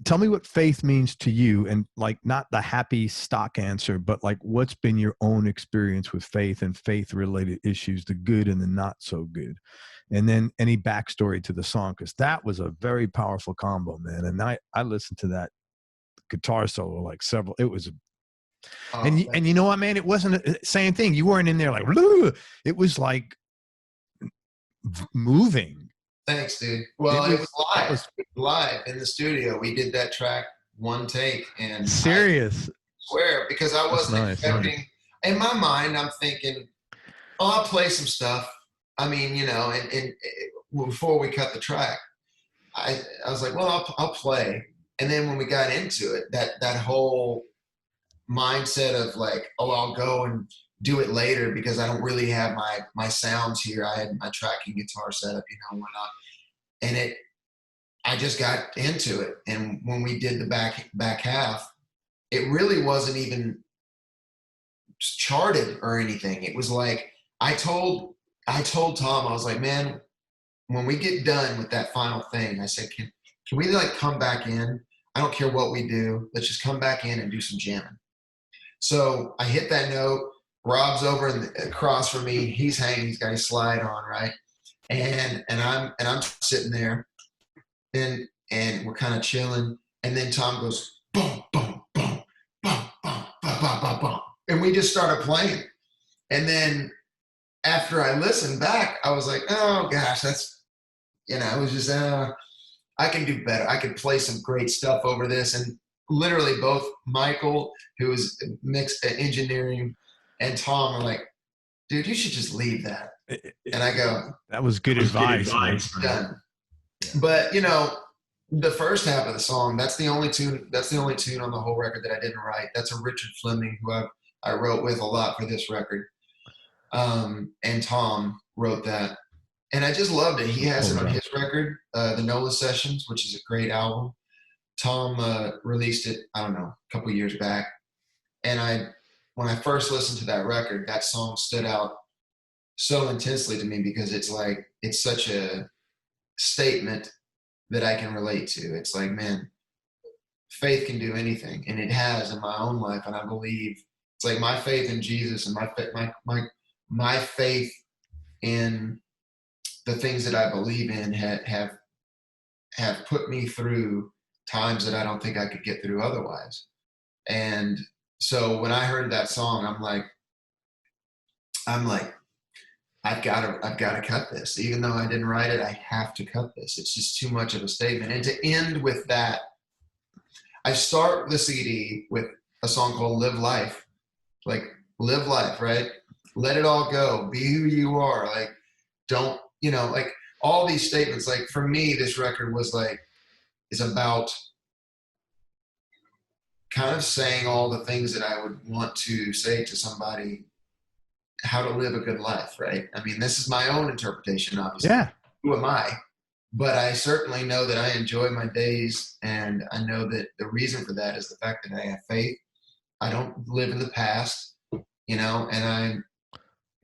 Tell me what faith means to you, and like, not the happy stock answer, but like, what's been your own experience with faith and faith related issues, the good and the not so good. And then any backstory to the song, because that was a very powerful combo, man. And I listened to that guitar solo like several, it was and you know what, man, it wasn't the same thing. You weren't in there like, it was like moving. Thanks, dude. Well, it was live in the studio. We did that track one take, and serious. I swear, because I wasn't expecting. In my mind, I'm thinking, I'll play some stuff. I mean, and before we cut the track, I was like, well, I'll play. And then when we got into it, that whole mindset of like, oh, I'll go and do it later because I don't really have my sounds here. I had my tracking guitar set up, and whatnot. And I just got into it. And when we did the back half, it really wasn't even charted or anything. It was like, I told Tom, I was like, man, when we get done with that final thing, I said, can we like come back in? I don't care what we do. Let's just come back in and do some jamming. So I hit that note. Rob's over across from me. He's hanging. He's got his slide on, right? and I'm sitting there, and we're kind of chilling, and then Tom goes boom, boom, boom, boom, boom, boom, boom, boom, boom, and we just started playing. And then after I listened back, I was like, oh gosh, that's, it was just, I can do better. I could play some great stuff over this. And literally both Michael, who was mixed engineering, and Tom are like, dude, you should just leave that. And I go, that was good advice. Done. But the first half of the song, that's the only tune on the whole record that I didn't write. That's a Richard Fleming, who I wrote with a lot for this record. And Tom wrote that. And I just loved it. He has it on his record, the NOLA Sessions, which is a great album. Tom released it, I don't know, a couple years back. And when I first listened to that record, that song stood out so intensely to me, because it's such a statement that I can relate to. It's like, man, faith can do anything, and it has in my own life. And I believe it's like my faith in Jesus and my faith in the things that I believe in have put me through times that I don't think I could get through otherwise. And so when I heard that song, I'm like, I've got to cut this. Even though I didn't write it, I have to cut this. It's just too much of a statement. And to end with that, I start the CD with a song called Live Life. Like, live life, right? Let it all go. Be who you are. Like, don't, like all these statements. Like, for me, this record is about kind of saying all the things that I would want to say to somebody, how to live a good life, right? I mean, this is my own interpretation, obviously. Yeah. Who am I? But I certainly know that I enjoy my days, and I know that the reason for that is the fact that I have faith. I don't live in the past, and I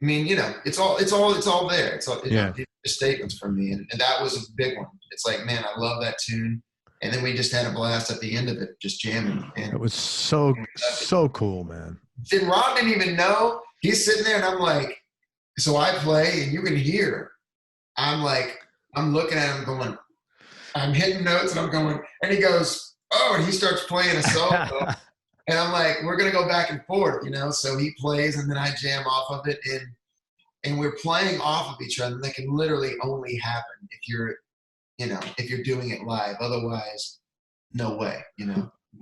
mean, it's all there. It's all it's statements from me, and that was a big one. It's like, man, I love that tune. And then we just had a blast at the end of it, just jamming. And it was so cool, man. Rob didn't even know. He's sitting there, and I'm like, so I play, and you can hear. I'm looking at him going, I'm hitting notes, and I'm going, and he goes, oh, and he starts playing a solo. And I'm like, we're going to go back and forth, So he plays, and then I jam off of it, and we're playing off of each other. And that can literally only happen if you're doing it live. Otherwise, no way,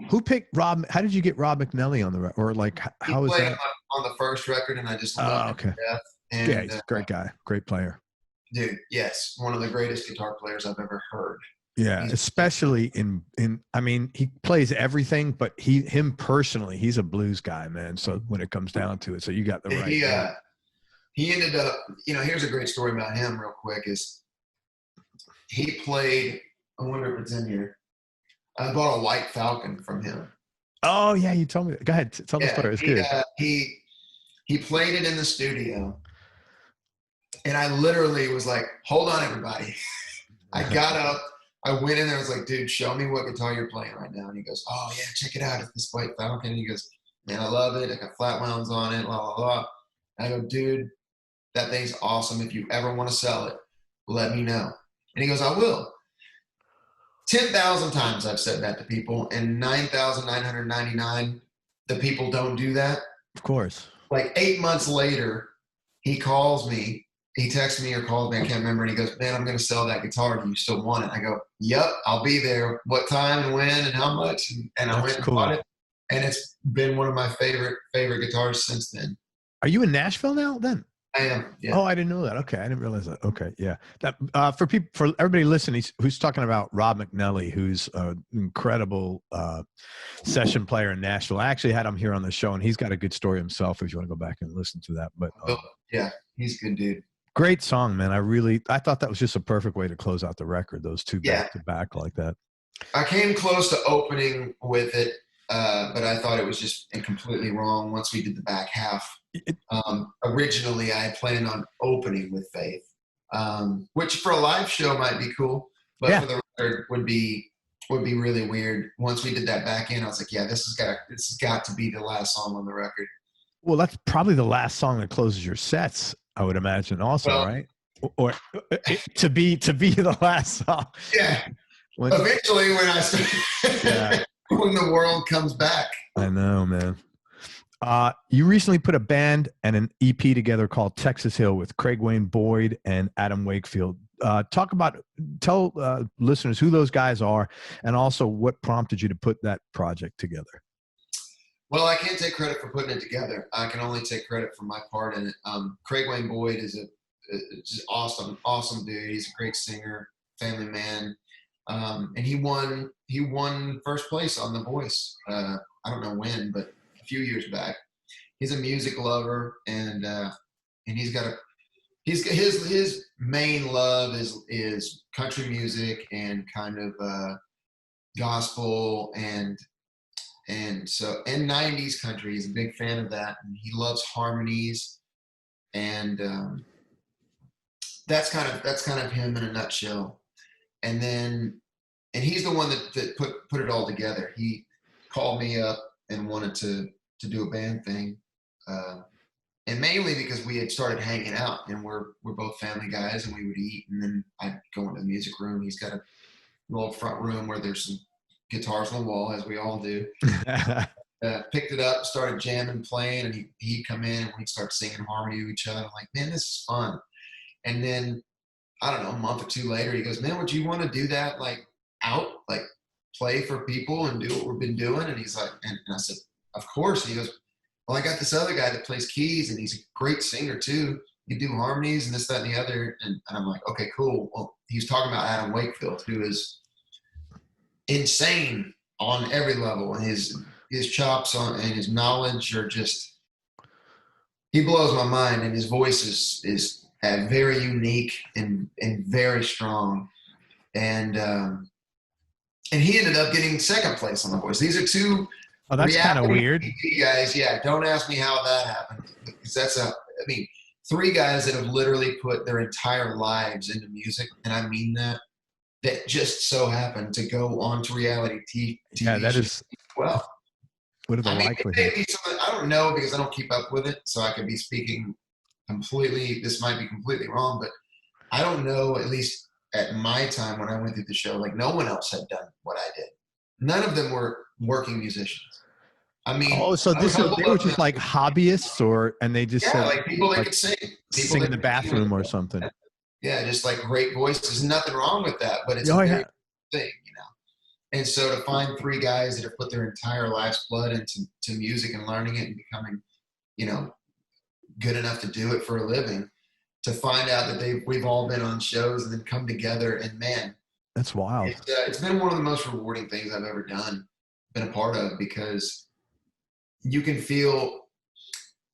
Who picked Rob? How did you get Rob McNally on the record? Or like, how is that? On the first record, and I just loved him to death. And, yeah, he's a great guy, great player. Dude, yes, one of the greatest guitar players I've ever heard. Yeah, especially in I mean, he plays everything, but him personally, he's a blues guy, man. So when it comes down to it, so you got the right. He ended up, here's a great story about him real quick, is he played, I wonder if it's in here. I bought a White Falcon from him. Oh yeah, you told me. Go ahead, tell the story. It's good. He played it in the studio, and I literally was like, "Hold on, everybody!" I got up, I went in there, I was like, "Dude, show me what guitar you're playing right now." And he goes, "Oh yeah, check it out. It's this White Falcon." And he goes, "Man, I love it. I got flat wounds on it, blah blah blah." And I go, "Dude, that thing's awesome. If you ever want to sell it, let me know." And he goes, "I will." 10,000 times I've said that to people, and 9,999, the people don't do that. Of course. Like 8 months later, he calls me. He texts me or calls me, I can't remember, and he goes, "Man, I'm going to sell that guitar. Do you still want it?" I go, "Yep, I'll be there. What time and when and how much?" And I went and bought it, and it's been one of my favorite guitars since then. Are you in Nashville now then? I am. Yeah. Oh, I didn't know that. Okay, I didn't realize that. Okay, yeah. That for everybody listening, who's talking about Rob McNally, who's an incredible session player in Nashville. I actually had him here on the show, and he's got a good story himself. If you want to go back and listen to that, but yeah, he's a good dude. Great song, man. I thought that was just a perfect way to close out the record. Those two back to back like that. I came close to opening with it, but I thought it was just completely wrong once we did the back half. Originally, I had planned on opening with Faith, which for a live show might be cool, but for the record would be really weird. Once we did that back end, I was like, yeah, this has got to be the last song on the record. Well, that's probably the last song that closes your sets, I would imagine also, right? or to be the last song. Yeah. Eventually, when I start, when the world comes back. I know, man. You recently put a band and an EP together called Texas Hill with Craig Wayne Boyd and Adam Wakefield. Tell listeners who those guys are, and also what prompted you to put that project together. Well, I can't take credit for putting it together. I can only take credit for my part in it. Craig Wayne Boyd is just awesome dude. He's a great singer, family man, and he won first place on The Voice. I don't know when, but a few years back. He's a music lover, and he's got his main love is country music and kind of gospel and 90s country. He's a big fan of that, and he loves harmonies, and that's kind of him in a nutshell. And he's the one that put it all together. He called me up and wanted to do a band thing, and mainly because we had started hanging out, and we're both family guys, and we would eat, and then I'd go into the music room. He's got a little front room where there's some guitars on the wall, as we all do. Picked it up, started jamming, playing, and he'd come in and we'd start singing harmony to each other. I'm like, man, this is fun. And then, I don't know, a month or two later, he goes, man, would you want to do that, like, play for people and do what we've been doing? And he's like, and I said, of course. And he goes, well, I got this other guy that plays keys, and he's a great singer too. He can do harmonies and this, that, and the other. And I'm like, okay, cool. Well, he was talking about Adam Wakefield, who is insane on every level, and his chops and his knowledge are just, he blows my mind, and his voice is very unique and very strong, and he ended up getting second place on The Voice. These are two. Oh, that's kind of weird. Guys, yeah. Don't ask me how that happened, because three guys that have literally put their entire lives into music, and I mean that just so happened to go on to reality TV. Yeah, that is. Well, what are the likelihoods? I don't know, because I don't keep up with it, so I could be speaking completely. This might be completely wrong, but I don't know. At least at my time when I went through the show, like, no one else had done what I did. None of them were working musicians. I mean, so they were just like hobbyists, and they just said, like people that could sing, sing in the bathroom or something. Yeah, just like great voices. Nothing wrong with that, but it's a very thing, you know. And so to find three guys that have put their entire life's blood into music and learning it and becoming, you know, good enough to do it for a living, to find out that we've all been on shows and then come together, and man, that's wild. It's been one of the most rewarding things I've ever been a part of, because you can feel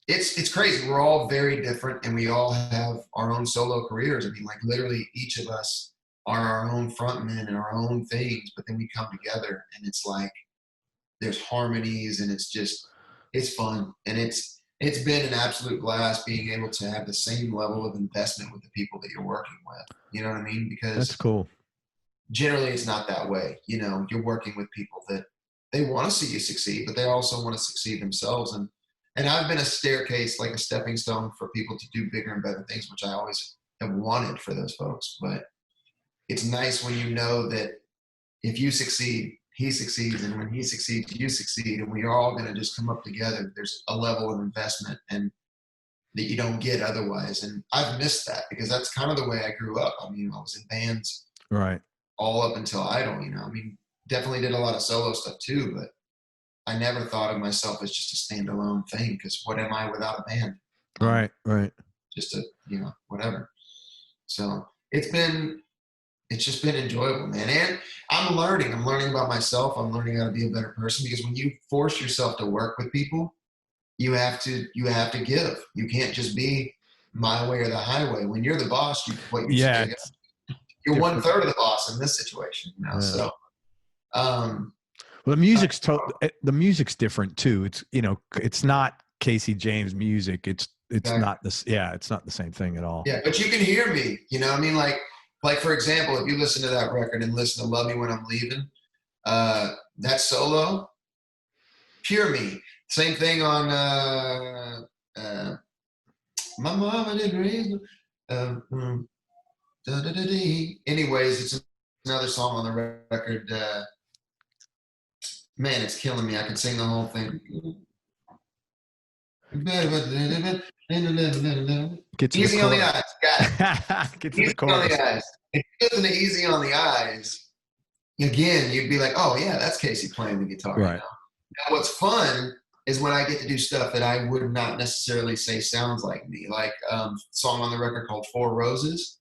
it's crazy. We're all very different, and we all have our own solo careers. I mean, like, literally each of us are our own frontmen and our own things, but then we come together, and it's like there's harmonies, and it's fun, and it's been an absolute blast being able to have the same level of investment with the people that you're working with. You know what I mean? Because that's cool. Generally, it's not that way. You know, you're working with people that they want to see you succeed, but they also want to succeed themselves. And I've been a staircase, like a stepping stone for people to do bigger and better things, which I always have wanted for those folks. But it's nice when you know that if you succeed, he succeeds, and when he succeeds, you succeed, and we are all going to just come up together. There's a level of investment and that you don't get otherwise. And I've missed that, because that's kind of the way I grew up. I mean, I was in bands right all up until Idol, you know. I mean, definitely did a lot of solo stuff too, but I never thought of myself as just a standalone thing, because what am I without a band? Right. Just whatever. So it's just been enjoyable, man. And I'm learning about myself. I'm learning how to be a better person, because when you force yourself to work with people, you have to give. You can't just be my way or the highway. When you're the boss, you're 1/3 of the boss in this situation, you know. Yeah. So well, the music's different too. It's, you know, it's not Casey James music. It's exactly. Not this. Yeah, it's not the same thing at all. Yeah, but you can hear me. You know, I mean, like for example, if you listen to that record and listen to "Love Me When I'm Leaving," that solo, pure me. Same thing on "My Mama Didn't Raise Me." Anyways, it's another song on the record. Man, it's killing me. I can sing the whole thing. Get to Easy the on the chorus. eyes. Got it. Get to Easy the on chorus. the eyes. If it wasn't easy on the eyes, again, you'd be like, oh, yeah, that's Casey playing the guitar. Right. You know? Now, what's fun is when I get to do stuff that I would not necessarily say sounds like me, like song on the record called Four Roses,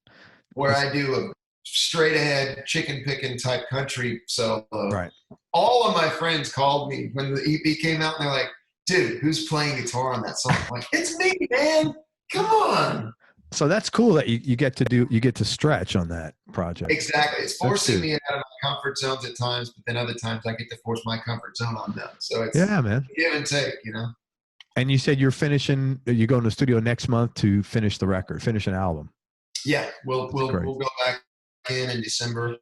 where I do a straight ahead chicken picking type country solo. Right. All of my friends called me when the EP came out, and they're like, dude, who's playing guitar on that song? I'm like, it's me, man. Come on. So that's cool that you get to stretch on that project. Exactly. It's forcing me out of my comfort zones at times, but then other times I get to force my comfort zone on them. So it's man. Give and take, you know. And you said you're going to the studio next month to finish an album. Yeah, we'll go back in December,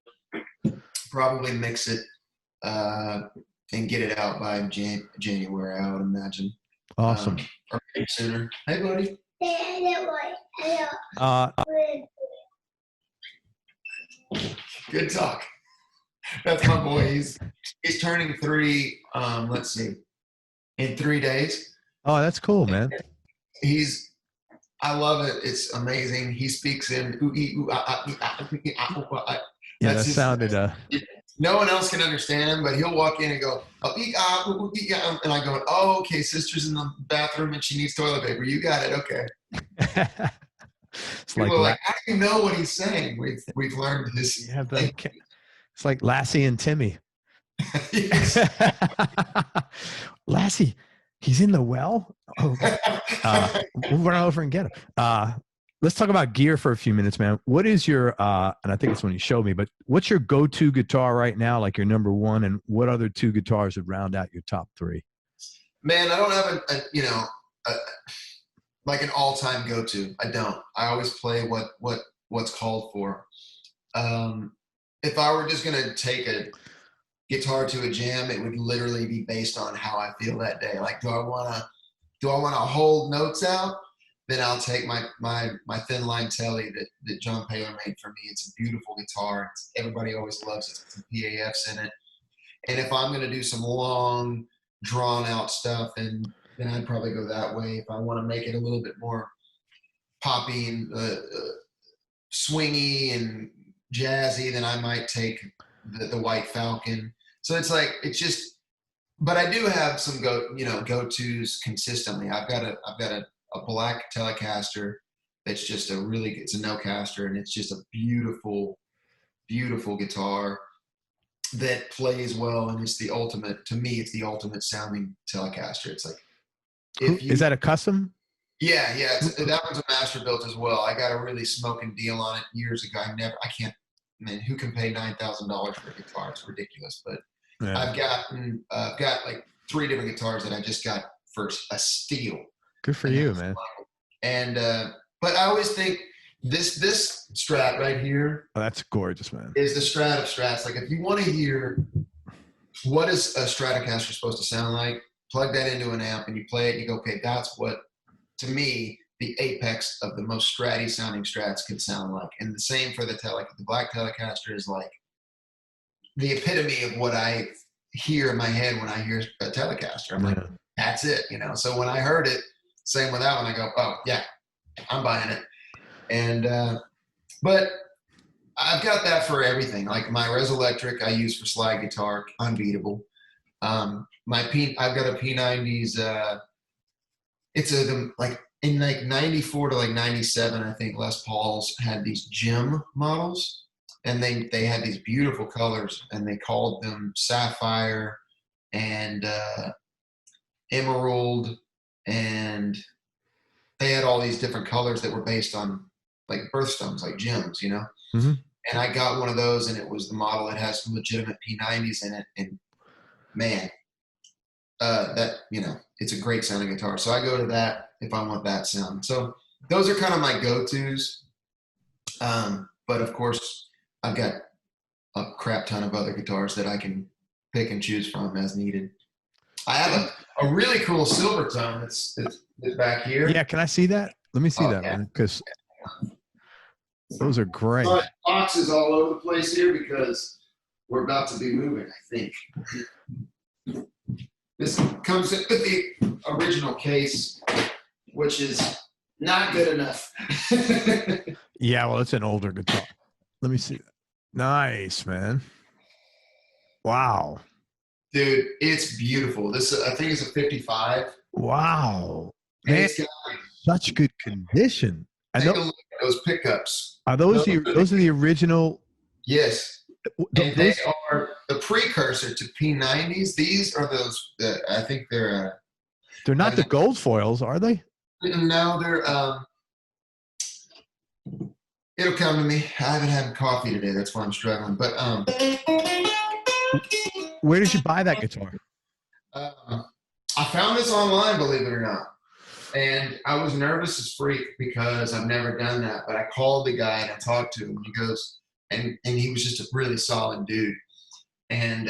probably mix it and get it out by January, I would imagine. Awesome. Or maybe sooner. Hey, buddy. Good talk. That's my boy. He's turning 3. Let's see, in 3 days. Oh, that's cool, man. I love it. It's amazing. He speaks in ooh, ee, ooh, ah, ee, ah, ee, ah, ooh, ah. Yeah, that sounded. No one else can understand him, but he'll walk in and go, oh, ee, ah, ooh, ee, ah, and I go, oh, okay, sister's in the bathroom and she needs toilet paper. You got it, okay. It's People are like, how do you know what he's saying? We've learned this. Yeah, but it's like Lassie and Timmy. Lassie, he's in the well. Oh, we'll run over and get him. Let's talk about gear for a few minutes, man. What is your and I think it's when you showed me, but what's your go-to guitar right now, like your number one, and what other 2 guitars would round out your top 3? Man, I don't have like an all-time go-to. I don't. I always play what's called for. If I were just gonna take a guitar to a jam, it would literally be based on how I feel that day. Like, do I wanna hold notes out? Then I'll take my thin line telly that John Paler made for me. It's a beautiful guitar. Everybody always loves it. Some PAFs in it. And if I'm gonna do some long, drawn out stuff, then I'd probably go that way. If I want to make it a little bit more poppy and swingy and jazzy, then I might take the White Falcon. So it's just, but I do have some go-tos consistently. I've got a black Telecaster that's just it's a no-caster, and it's just a beautiful, beautiful guitar that plays well, and it's the ultimate, to me, it's the ultimate sounding Telecaster. It's like, is that a custom? Yeah. That one's a master built as well. I got a really smoking deal on it years ago. Who can pay $9,000 for a guitar? It's ridiculous. But yeah. I've got like 3 different guitars that I just got for a steal. Good for you, man. And but I always think this Strat right here. Oh, that's gorgeous, man. Is the Strat of Strats. Like, if you want to hear what is a Stratocaster supposed to sound like, plug that into an amp and you play it and you go, okay, that's what, to me, the apex of the most stratty sounding Strats could sound like. And the same for the black Telecaster is like the epitome of what I hear in my head when I hear a Telecaster. I'm like, that's it, So when I heard it, same with that one, I go, oh yeah, I'm buying it. And but I've got that for everything. Like my Res Electric I use for slide guitar, unbeatable. I've got a P90s. It's in 94 to 97, I think Les Pauls had these gem models, and they had these beautiful colors, and they called them Sapphire and Emerald, and they had all these different colors that were based on like birthstones, like gems, Mm-hmm. And I got one of those, and it was the model that has some legitimate P90s in it, and man, it's a great sounding guitar. So I go to that if I want that sound. So those are kind of my go-tos. But of course, I've got a crap ton of other guitars that I can pick and choose from as needed. I have a really cool Silvertone that's back here. Yeah, can I see that? Let me see that, man. Because Those are great. But boxes all over the place here because we're about to be moving, I think. This comes with the original case, which is not good enough. Yeah, well, it's an older guitar. Let me see. Nice, man. Wow. Dude, it's beautiful. This, I think, is a 55. Wow. And Man, it's got, such good condition. take a look at those pickups. Are those are the original? Yes. And Those, they are the precursor to P90s. These are those, I think they're not the gold foils, are they? no, they're it'll come to me. I haven't had coffee today, that's why I'm struggling. But where did you buy that guitar? I found this online, believe it or not. And I was nervous as freak because I've never done that. But I called the guy and I talked to him. He goes, and he was just a really solid dude, and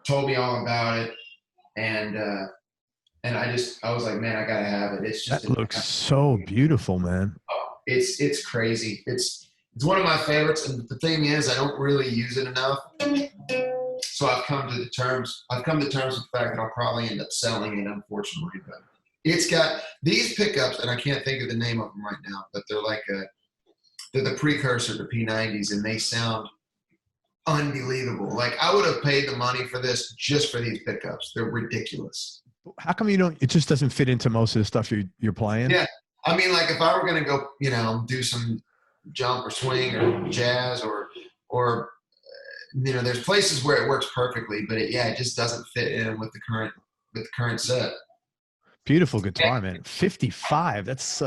told me all about it. And I was like, man, I gotta have it. It's just, that looks so beautiful, man. Oh, it's crazy. It's one of my favorites. And the thing is, I don't really use it enough. So I've come to terms with the fact that I'll probably end up selling it, unfortunately. But it's got these pickups, and I can't think of the name of them right now, but they're like they're the precursor to P90s, and they sound unbelievable. Like, I would have paid the money for this just for these pickups. They're ridiculous. How come you don't? It just doesn't fit into most of the stuff you're playing. Yeah, I mean, like if I were gonna go, do some jump or swing or jazz or there's places where it works perfectly, but it just doesn't fit in with the current set. Beautiful guitar, man. 55. That's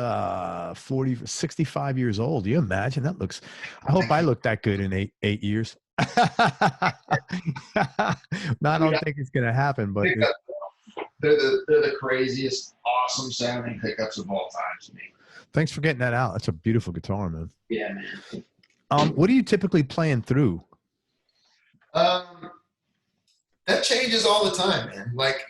65 years old. Do you imagine? That looks. I hope I look that good in eight years. No, I don't think it's gonna happen, but they're the craziest, awesome sounding pickups of all time to me. Thanks for getting that out. That's a beautiful guitar, man. Yeah, man. What are you typically playing through? That changes all the time, man. Like,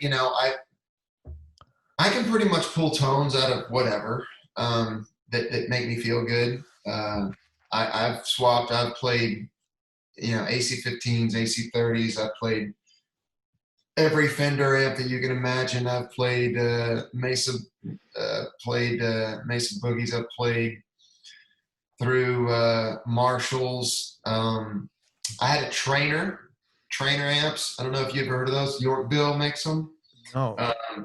I can pretty much pull tones out of whatever that make me feel good. I've swapped. I've played, AC-15s, AC-30s. I've played every Fender amp that you can imagine. I've played Mesa Boogies. I've played through Marshalls. I had a Trainer amps. I don't know if you ever heard of those. Yorkville makes them. Oh,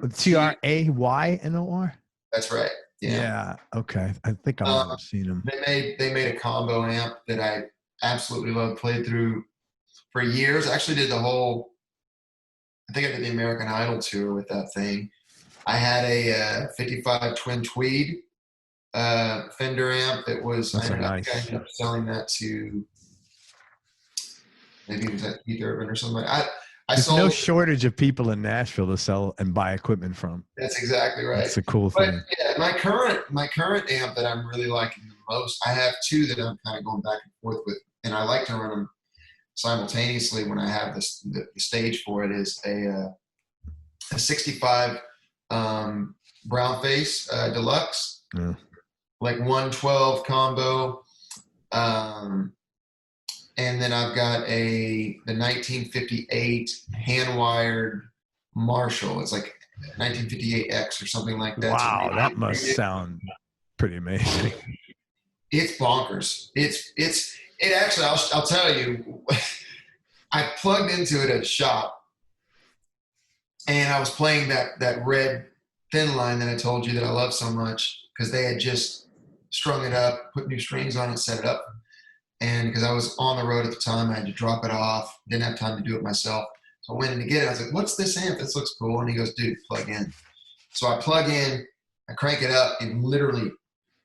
TRAYNOR. That's right. Yeah. Okay. I think I've seen them. They made a combo amp that I absolutely love. Played through for years. I actually did the whole. I think I did the American Idol tour with that thing. I had a 55 Twin Tweed Fender amp that was. I think I ended up selling that to. Maybe it was at Keith Urban or something. There's no shortage of people in Nashville to sell and buy equipment from. That's exactly right. That's a cool thing. Yeah, my current amp that I'm really liking the most, I have two that I'm kind of going back and forth with, and I like to run them simultaneously when I have the stage for it, is a 65 Brownface Deluxe, like 112 combo. And then I've got the 1958 hand-wired Marshall. It's like 1958X or something like that. Wow, that must sound pretty amazing. It's bonkers. It actually, I'll tell you, I plugged into it at a shop, and I was playing that red thin line that I told you that I love so much, because they had just strung it up, put new strings on it, set it up. And because I was on the road at the time, I had to drop it off. Didn't have time to do it myself. So I went in to get it. I was like, what's this amp? This looks cool. And he goes, dude, plug in. So I plug in, I crank it up, and literally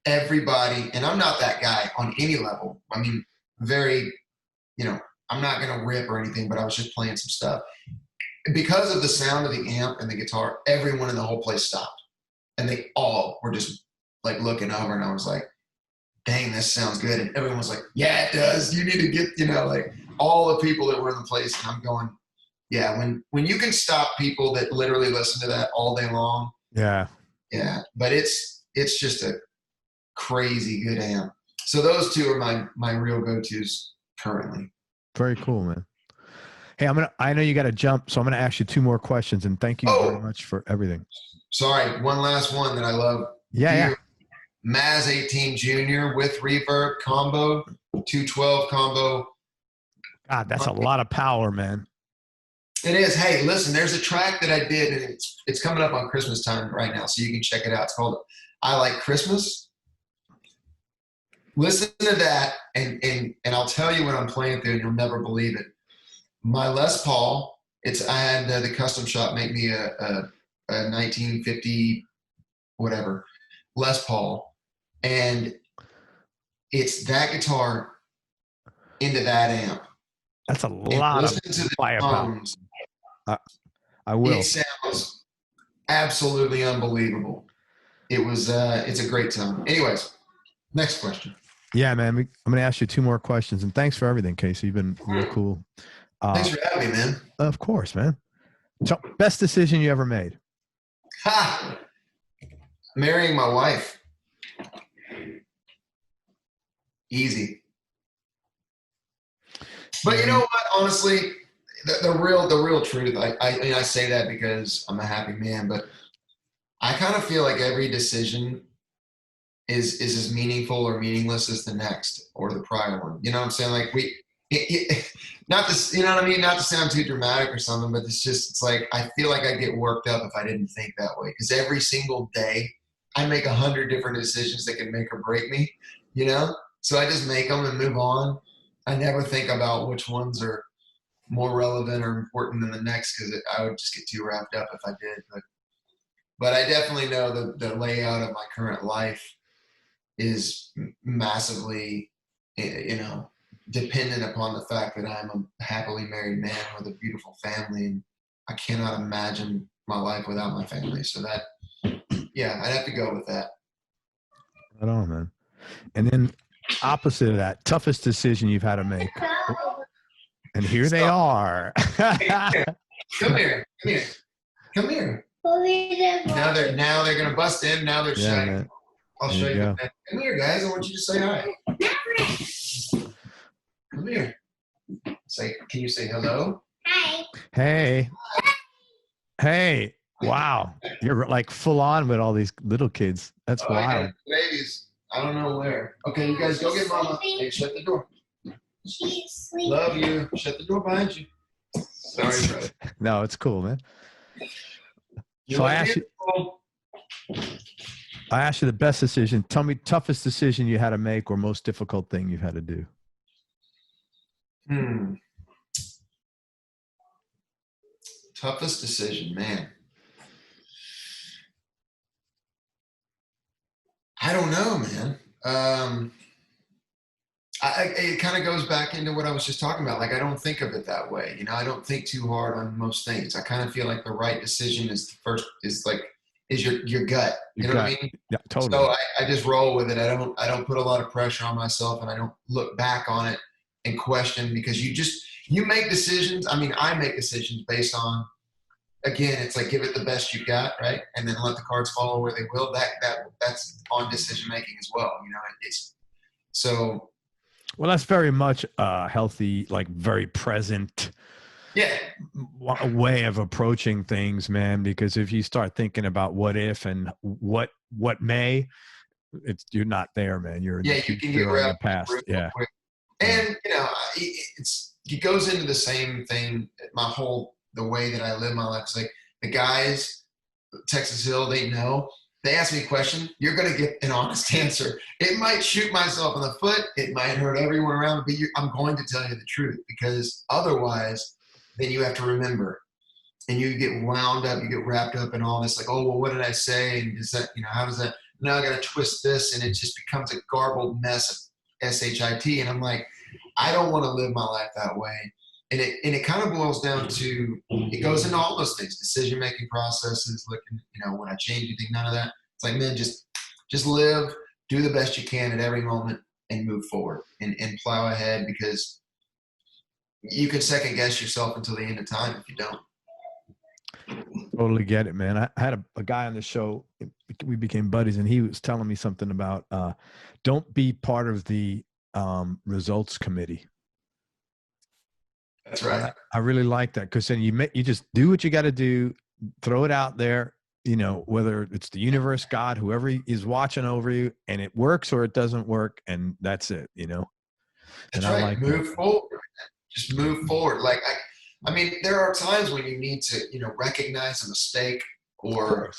everybody, and I'm not that guy on any level. I mean, very, I'm not going to rip or anything, but I was just playing some stuff. Because of the sound of the amp and the guitar, everyone in the whole place stopped. And they all were just like looking over, and I was like, dang, this sounds good. And everyone was like, yeah, it does. You need to get, like all the people that were in the place. And I'm going, yeah, when you can stop people that literally listen to that all day long. Yeah. Yeah. But it's just a crazy good amp. So those two are my real go-tos currently. Very cool, man. Hey, I know you got to jump, so I'm going to ask you 2 more questions, and thank you very much for everything. Sorry. One last one that I love. Yeah. Maz 18 Junior with reverb combo, 212 combo. God, that's a lot of power, man. It is. Hey, listen, there's a track that I did, and it's coming up on Christmas time right now, so you can check it out. It's called I Like Christmas. Listen to that, and I'll tell you what I'm playing through, and you'll never believe it. My Les Paul, I had the custom shop make me a 1950 whatever Les Paul, and it's that guitar into that amp. That's a lot of firepower. I will. It sounds absolutely unbelievable. It's a great time. Anyways, next question. Yeah, man. I'm going to ask you 2 more questions, and thanks for everything, Casey. You've been real cool. Thanks for having me, man. Of course, man. So, best decision you ever made? Marrying my wife. Easy. But you know what? Honestly, the real truth. I say that because I'm a happy man, but I kind of feel like every decision is as meaningful or meaningless as the next or the prior one. You know what I'm saying? Like not this, you know what I mean? Not to sound too dramatic or something, but it's like I feel like I get worked up if I didn't think that way. Because every single day I make 100 different decisions that can make or break me. You know, so I just make them and move on. I never think about which ones are more relevant or important than the next because I would just get too wrapped up if I did. But I definitely know the layout of my current life is massively, you know, dependent upon the fact that I'm a happily married man with a beautiful family, and I cannot imagine my life without my family. So that, yeah, I'd have to go with that. Right on, man. And then opposite of that, toughest decision you've had to make. And here they are. Come here. Now they're gonna bust in. Now they're shy. I'll show you. Come here, guys. I want you to say hi. Come here. Can you say hello? Hi. Hey. Wow. You're like full on with all these little kids. That's wild. Babies. I don't know where. Okay, you guys go get mama. Hey, shut the door. She's sleeping. Love you. Shut the door behind you. Sorry, brother. No, it's cool, man. So I asked you the best decision. Tell me toughest decision you had to make or most difficult thing you've had to do. Toughest decision, man. I don't know, man. It kind of goes back into what I was just talking about. Like, I don't think of it that way. You know, I don't think too hard on most things. I kind of feel like the right decision is your gut. You know what I mean? Yeah, totally. So I just roll with it. I don't put a lot of pressure on myself, and I don't look back on it and question, because you make decisions. I mean, I make decisions based on, again, it's like give it the best you got, right? And then let the cards fall where they will. That's on decision making as well. You know, it's so. Well, that's very much a healthy, like very present way of approaching things, man. Because if you start thinking about what if and what may, you're not there, man. You're you can get wrapped in the past. Yeah. Quick. And you know, it goes into the same thing. The way that I live my life. It's like the guys, Texas Hill, they know. They ask me a question, you're going to get an honest answer. It might shoot myself in the foot. It might hurt everyone around me, but I'm going to tell you the truth, because otherwise, then you have to remember. And you get wound up, you get wrapped up in all this, like, oh, well, what did I say? And is that, you know, how does that, now I got to twist this, and it just becomes a garbled mess of SHIT. And I'm like, I don't want to live my life that way. And it kind of boils down to, it goes into all those things, decision-making processes, looking, you know, when I change anything, none of that. It's like, man, just live, do the best you can at every moment, and move forward and plow ahead, because you can second guess yourself until the end of time if you don't. Totally get it, man. I had a guy on the show. we became buddies, and he was telling me something about don't be part of the results committee. That's right. I really like that, because then you just do what you got to do, throw it out there, you know, whether it's the universe, God, whoever is watching over you, and it works or it doesn't work, and that's it, you know. That's and right. I like Move that. forward. Just move forward. Like I mean, there are times when you need to, you know, recognize a mistake or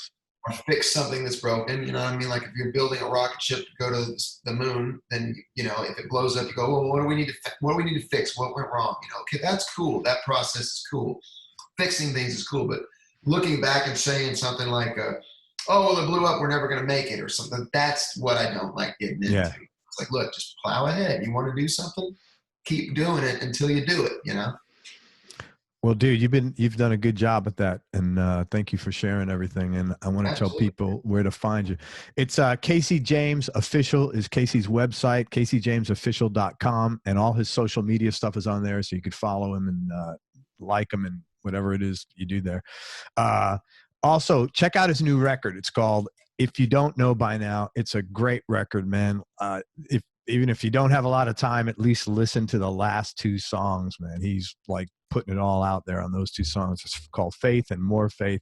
fix something that's broken. You know what I mean? Like if you're building a rocket ship to go to the moon, then, you know, if it blows up, you go, well, what do we need to fix? What went wrong? You know, okay, that's cool. That process is cool. Fixing things is cool. But looking back and saying something like, oh, well, it blew up, we're never going to make it, or something, that's what I don't like getting into. Yeah. It's like, look, just plow ahead. You want to do something? Keep doing it until you do it, you know? Well, dude, you've done a good job at that, and thank you for sharing everything. And I want to tell people where to find you. It's Casey James Official is Casey's website, CaseyJamesOfficial.com, and all his social media stuff is on there, so you could follow him and like him and whatever it is you do there. Also, check out his new record. It's called If You Don't Know By Now. It's a great record, man. Even if you don't have a lot of time, at least listen to the last two songs, man. He's like putting it all out there on those two songs. It's called Faith and More Faith.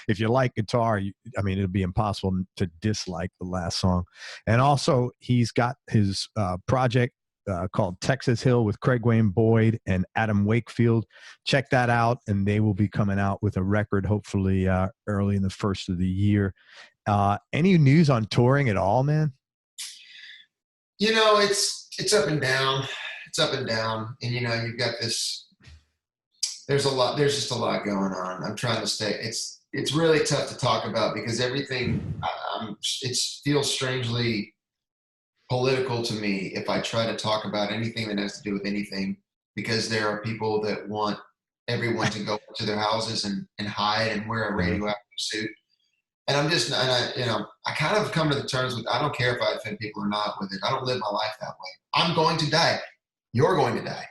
If you like guitar, I mean, it'd be impossible to dislike the last song. And also, he's got his project called Texas Hill with Craig Wayne Boyd and Adam Wakefield. Check that out, and they will be coming out with a record hopefully early in the first of the year. Any news on touring at all, man? You know, it's up and down. It's up and down. And, you know, you've got this, there's just a lot going on. I'm trying to stay, it's really tough to talk about because everything, it feels strangely political to me if I try to talk about anything that has to do with anything, because there are people that want everyone to go to their houses and hide and wear a radioactive suit. And I'm just, I kind of come to the terms with, I don't care if I offend people or not with it. I don't live my life that way. I'm going to die. You're going to die.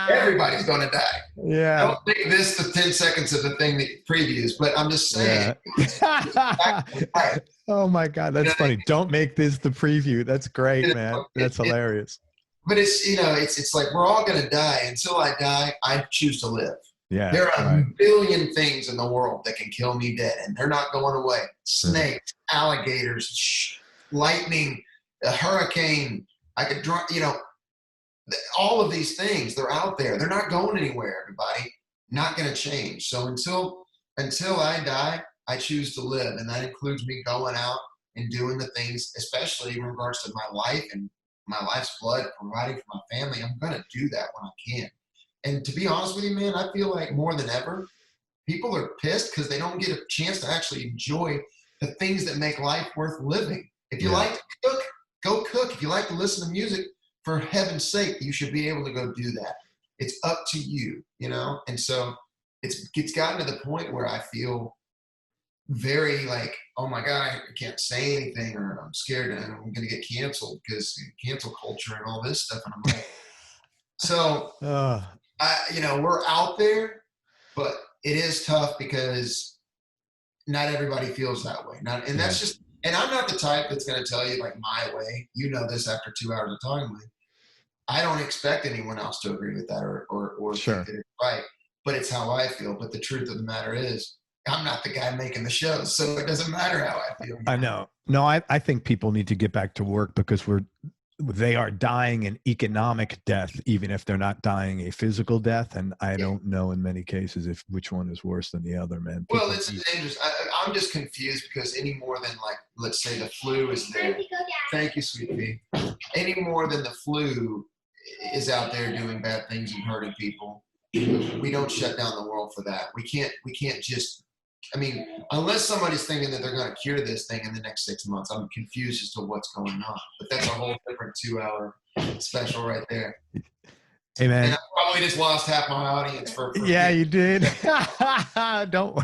Everybody's going to die. Yeah. Don't make this the 10 seconds of the thing that previews, but I'm just saying. Yeah. Oh my God. That's funny. Don't make this the preview. That's great, man. That's hilarious. But it's, you know, it's like, we're all going to die. Until I die, I choose to live. Yeah, there are a billion things in the world that can kill me dead, and they're not going away. Snakes, alligators, lightning, a hurricane. I could draw, you know, all of these things, they're out there. They're not going anywhere, everybody. Not going to change. So until I die, I choose to live, and that includes me going out and doing the things, especially in regards to my life and my life's blood, providing for my family. I'm going to do that when I can. And to be honest with you, man, I feel like more than ever, people are pissed because they don't get a chance to actually enjoy the things that make life worth living. If you like to cook, go cook. If you like to listen to music, for heaven's sake, you should be able to go do that. It's up to you, you know? And so it's gotten to the point where I feel very like, oh my God, I can't say anything, or I'm scared and I'm going to get canceled because cancel culture and all this stuff. And I'm like, so... you know, we're out there, but it is tough because not everybody feels that way. And that's just, and I'm not the type that's going to tell you like my way. You know this after 2 hours of talking with me. I don't expect anyone else to agree with that or think that it's right, but it's how I feel. But the truth of the matter is, I'm not the guy making the shows, so it doesn't matter how I feel. I know. No, I think people need to get back to work because they are dying an economic death, even if they're not dying a physical death. And I don't know in many cases which one is worse than the other, man. Well, it's dangerous. I'm just confused because any more than like, let's say the flu is there. Thank you, sweet pea. Any more than the flu is out there doing bad things and hurting people. We don't shut down the world for that. We can't just, I mean, unless somebody's thinking that they're going to cure this thing in the next 6 months, I'm confused as to what's going on. But that's a whole different 2-hour special right there. Hey, man. And I probably just lost half my audience for yeah, you did. Don't.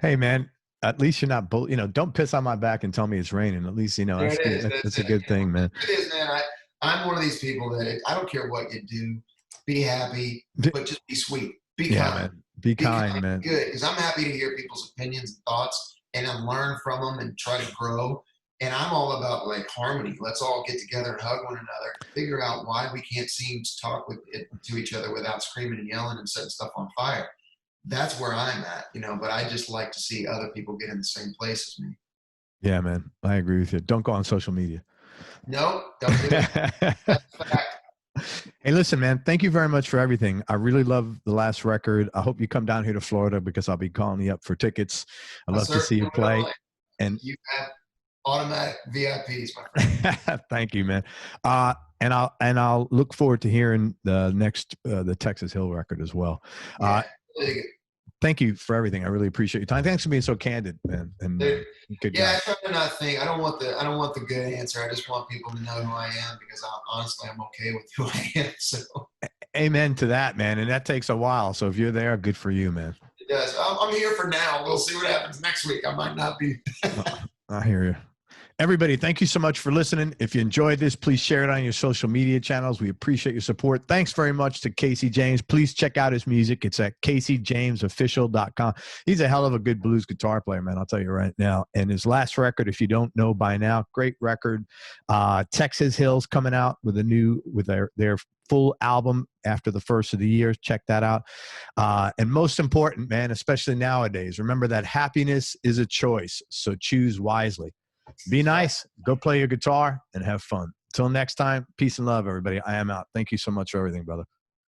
Hey, man. At least you're not, don't piss on my back and tell me it's raining. At least, that's a good thing, man. It is, man. I'm one of these people that I don't care what you do. Be happy, but just be sweet. Be kind. Man. Be kind, man. Good, because I'm happy to hear people's opinions and thoughts. and I learn from them and try to grow. And I'm all about like harmony. Let's all get together and hug one another, figure out why we can't seem to talk to each other without screaming and yelling and setting stuff on fire. That's where I'm at, you know, but I just like to see other people get in the same place as me. Yeah, man. I agree with you. Don't go on social media. Nope, don't do it. That's a fact. Hey, listen, man, thank you very much for everything. I really love the last record. I hope you come down here to Florida because I'll be calling you up for tickets. I'd love to see you play. And you have automatic VIPs, my friend. thank you, man. And I'll look forward to hearing the next the Texas Hill record as well. Really good. Thank you for everything. I really appreciate your time. Thanks for being so candid, man. And good yeah, guy. I try to not think. I don't want the good answer. I just want people to know who I am because honestly, I'm okay with who I am. So, amen to that, man. And that takes a while. So if you're there, good for you, man. It does. I'm here for now. We'll see what happens next week. I might not be. I hear you. Everybody, thank you so much for listening. If you enjoyed this, please share it on your social media channels. We appreciate your support. Thanks very much to Casey James. Please check out his music. It's at CaseyJamesOfficial.com. He's a hell of a good blues guitar player, man. I'll tell you right now. And his last record, if you don't know by now, great record. Texas Hill's coming out with their full album after the first of the year. Check that out. And most important, man, especially nowadays, remember that happiness is a choice. So choose wisely. Be nice, go play your guitar, and have fun. Till next time, peace and love, everybody. I am out. Thank you so much for everything, brother.